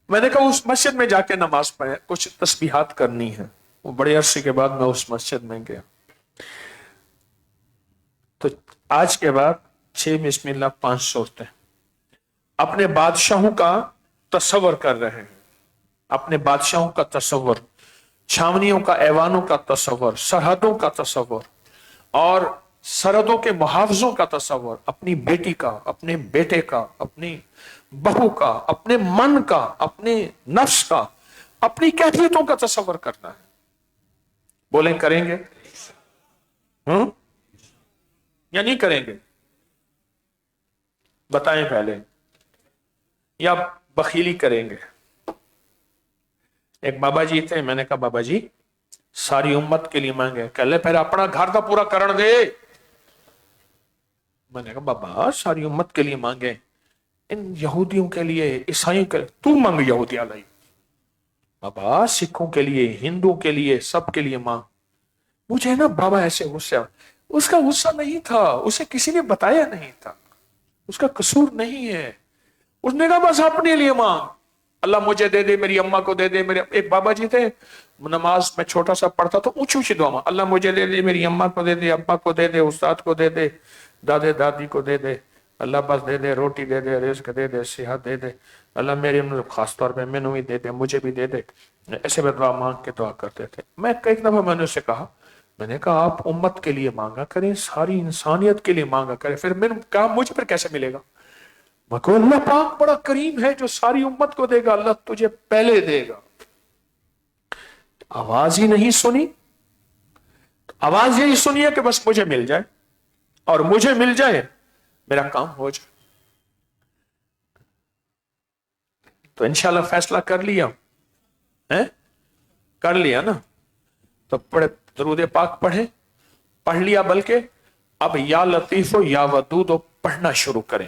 میں نے کہا اس مسجد میں جا کے نماز پڑھیں، کچھ تسبیحات کرنی ہے۔ وہ بڑے عرصے کے بعد میں اس مسجد میں گیا، تو آج کے بعد 6 بسم اللہ 5 صورتیں اپنے بادشاہوں کا تصور کر رہے ہیں، اپنے بادشاہوں کا تصور، چھاونیوں کا، ایوانوں کا تصور، سرحدوں کا تصور، اور سرحدوں کے محافظوں کا تصور، اپنی بیٹی کا، اپنے بیٹے کا، اپنی بہو کا، اپنے من کا، اپنے نفس کا، اپنی کیفیتوں کا تصور کرنا ہے۔ بولیں کریں گے یا نہیں کریں گے؟ بتائیں پہلے، یا بخیلی کریں گے؟ ایک بابا جی تھے، میں نے کہا بابا جی ساری امت کے لیے مانگے، کہ لے پھر اپنا گھر تو پورا کرن دے۔ میں نے کہا بابا ساری امت کے لیے مانگے، ان یہودیوں کے لیے، عیسائیوں کے لیے تو مانگ، یہودی علیہ بابا، سکھوں کے لیے، ہندوؤں کے لیے، سب کے لیے مانگ۔ مجھے نا بابا ایسے غصہ، اس کا غصہ نہیں تھا، اسے کسی نے بتایا نہیں تھا، اس کا قصور نہیں ہے، اس نے کہا بس اپنے لیے مانگ، اللہ مجھے دے دے، میری اماں کو دے دے۔ میرے ایک بابا جی تھے، نماز میں چھوٹا سا پڑھتا تو اونچی اونچی دعا، اللہ مجھے دے دے، میری اماں کو دے دے، ابا کو دے دے، استاد کو دے دے، دادے دادی کو دے دے، اللہ بس دے دے، روٹی دے دے، رزق دے دے، صحت دے دے، اللہ میرے خاص طور پہ مینوں بھی دے دے، مجھے بھی دے دے۔ ایسے میں دعا مانگ کے دعا کرتے تھے۔ میں ایک دفعہ میں نے اسے کہا، میں نے کہا آپ امت کے لیے مانگا کریں، ساری انسانیت کے لیے مانگا کریں، پھر میں نے کہا مجھے پھر کیسے ملے گا؟ میں کہا اللہ پاک بڑا کریم ہے جو ساری امت کو دے گا، اللہ تجھے پہلے دے گا۔ آواز ہی نہیں سنی، آواز یہی سنی ہے کہ بس مجھے مل جائے، اور مجھے مل جائے میرا کام ہو جائے۔ تو انشاءاللہ فیصلہ کر لیا کر لیا نا؟ تو پڑھے درود پاک پڑھ لیا، بلکہ اب یا لطیف و یا ودود پڑھنا شروع کریں۔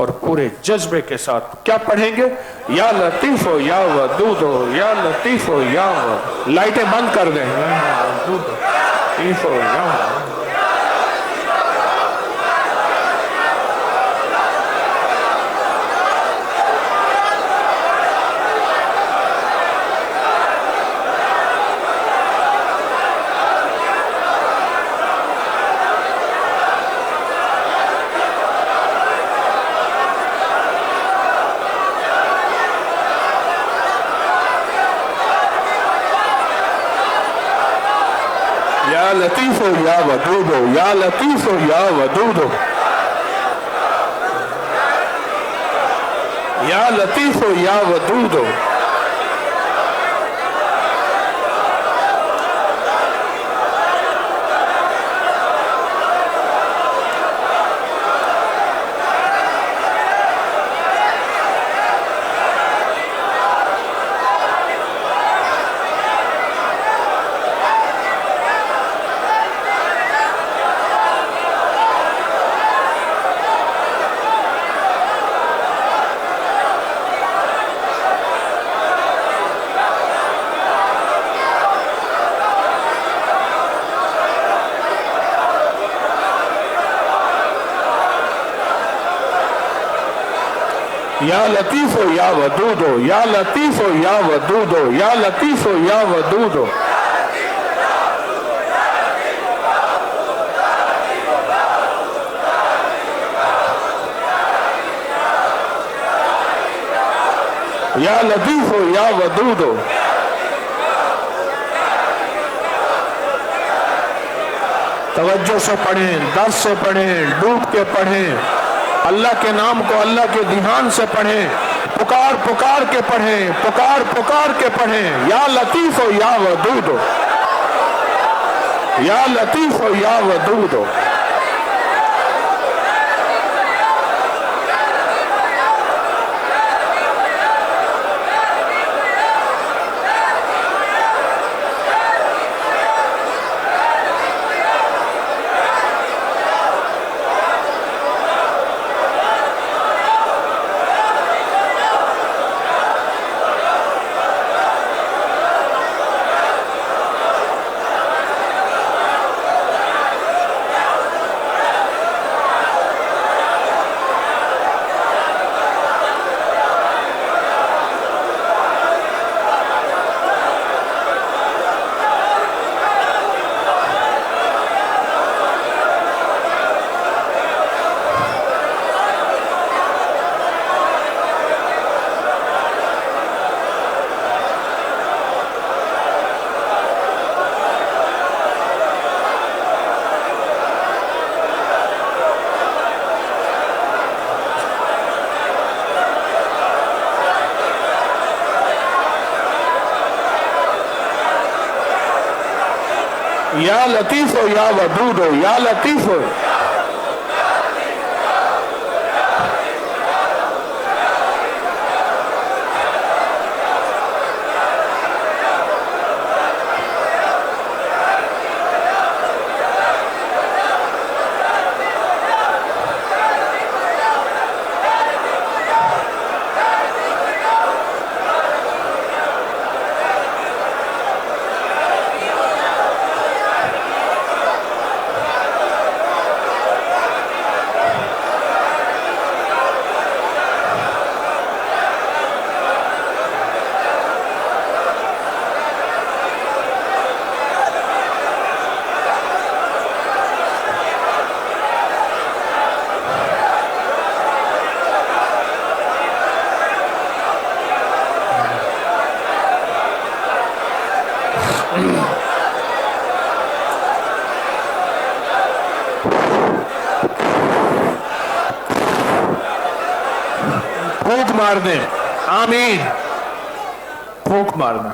اور پورے جذبے کے ساتھ کیا پڑھیں گے؟ یا لطیف ہو یا ودود ہو، یا لطیف ہو یا ودود. لائٹیں بند کر دیں. یا ودود ہو، لطیف ہو یا ودود. یا لطیف ہو یا ودود ہو، یا لطیف ہو یا ودود ہو، یا لطیف ہو یا ودود ہو. یا لطیف ہو یا ودود ہو، یا لطیف ہو یا ودود ہو، یا لطیف ہو یا ودود ہو. یا لطیف ہو یا ودود ہو. توجہ سے پڑھیں، درس سے پڑھیں، ڈوب کے پڑھیں. اللہ کے نام کو اللہ کے دھیان سے پڑھیں. پکار پکار کے پڑھیں، پکار پکار کے پڑھیں. یا لطیف ہو یا ودود ہو، یا لطیف ہو یا ودود ہو. یا لطیف ہو یا ودود ہو، یا لطیف ہو. پھونک مار دیں. آمین. پھونک مارنا.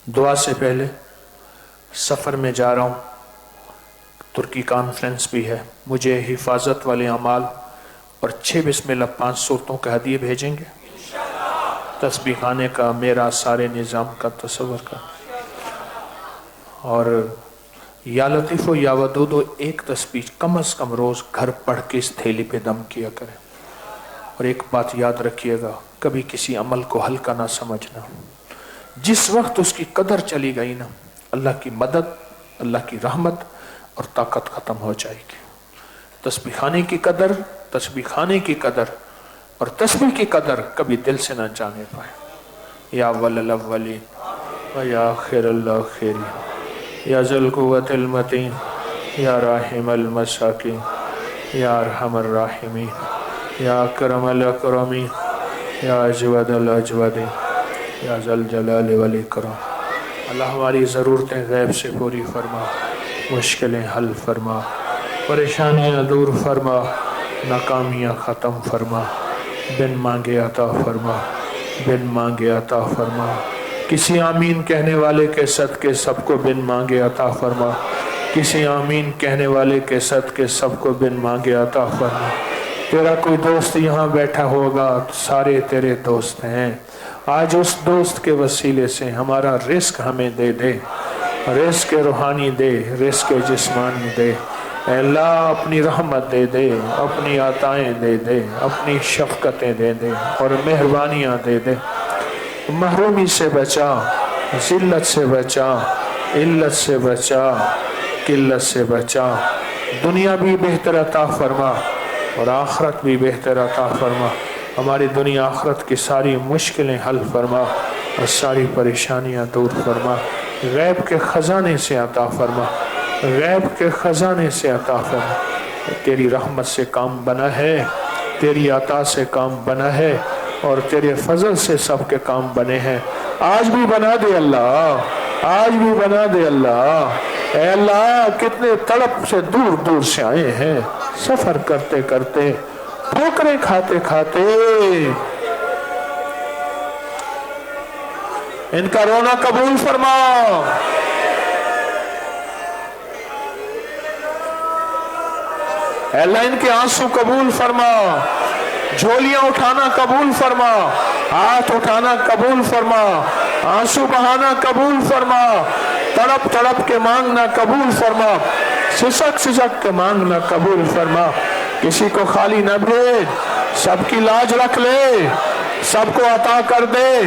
دعا سے پہلے سفر میں جا رہا ہوں، ترکی کانفرنس بھی ہے. مجھے حفاظت والے اعمال اور 6 بسم اللہ 5 صورتوں کا ہدیے بھیجیں گے. تسبیح خانے کا میرا سارے نظام کا تصور کر. اور یا لطیف و یا ودود و ایک تسبیح کم از کم روز گھر پڑھ کے اس تھیلی پہ دم کیا کریں۔ اور ایک بات یاد رکھیے گا، کبھی کسی عمل کو ہلکا نہ سمجھنا، جس وقت اس کی قدر چلی گئی نا، اللہ کی مدد، اللہ کی رحمت اور طاقت ختم ہو جائے گی۔ تسبیح خانے کی قدر، تسبیح خانے کی قدر اور تسبیح کی قدر کبھی دل سے نہ جانے پائے۔ یا اول الاولین و یا آخر الاخرین، یا ذی القوۃ المتین، یا راحم المساکین، یا ارحم الراحمین، یا اکرم الاکرمین، یا اجود الاجودین، یا ذی الجلال والاکرام۔ اللہ ہماری ضرورتیں غیب سے پوری فرما، مشکلیں حل فرما، پریشانیاں دور فرما، ناکامیاں ختم فرما، بن مانگے عطا فرما، بن مانگے عطا فرما۔ کسی آمین کہنے والے کے صدقے سب کو بن مانگے عطا فرما، کسی آمین کہنے والے کے صدقے سب کو بن مانگے عطا فرما۔ تیرا کوئی دوست یہاں بیٹھا ہوگا، سارے تیرے دوست ہیں، آج اس دوست کے وسیلے سے ہمارا رزق ہمیں دے دے، رزق روحانی دے، رزق جسمانی دے۔ اے اللہ اپنی رحمت دے دے، اپنی عطائیں دے دے، اپنی شفقتیں دے دے اور مہربانیاں دے دے۔ محرومی سے بچا، ذلت سے بچا، علت سے بچا، قلت سے بچا۔ دنیا بھی بہتر عطا فرما اور آخرت بھی بہتر عطا فرما۔ ہماری دنیا آخرت کی ساری مشکلیں حل فرما اور ساری پریشانیاں دور فرما۔ غیب کے خزانے سے عطا فرما، غیب کے خزانے سے عطا فرما۔ تیری رحمت سے کام بنا ہے، تیری عطا سے کام بنا ہے اور تیرے فضل سے سب کے کام بنے ہیں۔ آج بھی بنا دے اللہ، آج بھی بنا دے اللہ۔ اے اللہ کتنے تڑپ سے دور دور سے آئے ہیں، سفر کرتے کرتے، ٹھوکریں کھاتے کھاتے، ان کا رونا قبول فرما۔ اے اللہ ان کے آنسو قبول فرما، جھولیاں اٹھانا قبول فرما، ہاتھ اٹھانا قبول فرما، آنسو بہانا قبول فرما، تڑپ تڑپ کے مانگنا قبول فرما، سسک سسک کے مانگنا قبول فرما۔ کسی کو خالی نہ بھیج، سب کی لاج رکھ لے، سب کو عطا کر دے،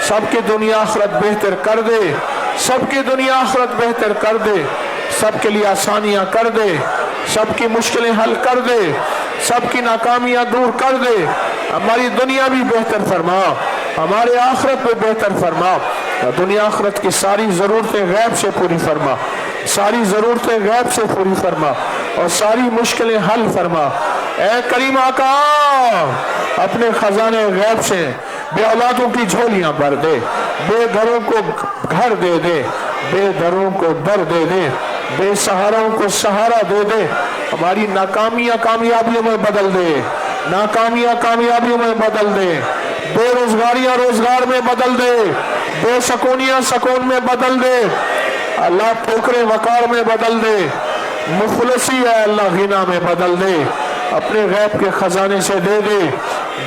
سب کی دنیا آخرت بہتر کر دے، سب کی دنیا آخرت بہتر کر دے، سب کے لیے آسانیاں کر دے، سب کی مشکلیں حل کر دے، سب کی ناکامیاں دور کر دے۔ ہماری دنیا بھی بہتر فرما، ہمارے آخرت بھی بہتر فرما، دنیا آخرت کی ساری ضرورتیں غیب سے پوری فرما، ساری ضرورتیں غیب سے پوری فرما اور ساری مشکلیں حل فرما۔ اے کریم آقا اپنے خزانے غیب سے بے اولادوں کی جھولیاں بھر دے، بے گھروں کو گھر دے دے، بے دروں کو در دے دے، بے سہاروں کو سہارا دے دے۔ ہماری ناکامیاں کامیابیوں میں بدل دے، ناکامیاں کامیابیوں میں بدل دے، بے روزگاریاں روزگار میں بدل دے، بے سکونیاں سکون میں بدل دے، اللہ ٹھوکریں وقار میں بدل دے، مفلسی ہے اللہ غنا میں بدل دے۔ اپنے غیب کے خزانے سے دے دے،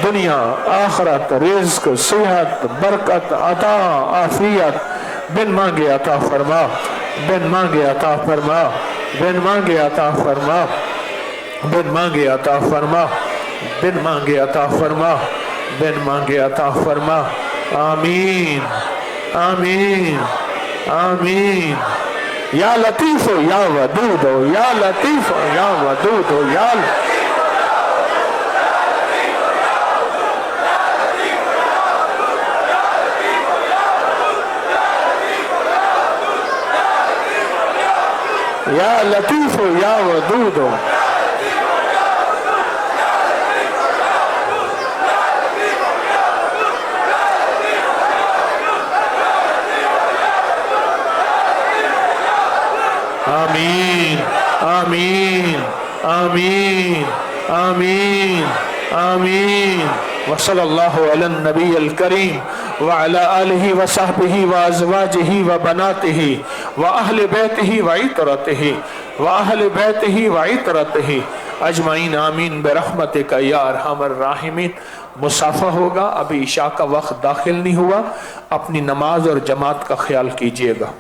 دنیا آخرت رزق صحت برکت عطا عافیت بن مانگے عطا فرما، بن مانگے عطا فرما، بن مانگے عطا فرما، بن مانگے عطا فرما، بن مانگے عطا فرما، بن مانگے عطا فرما۔ آمین آمین آمین۔ یا لطیف ہو یا ودود ہو، یا لطیف ہو یا ودود ہو، یا لطیف ہو یا ودود ہو۔ آمین آمین آمین آمین آمین۔ وصلی اللہ علی النبی الکریم وعلی آلہ وصحبہ وازواجہ وبناتہ واہل بیتہ وعطرتہ واہل بیتہ وعطرتہ اجمعین آمین برحمتک یا ارحم الراحمین۔ مصافحہ ہوگا، ابھی عشاء کا وقت داخل نہیں ہوا، اپنی نماز اور جماعت کا خیال کیجیے گا۔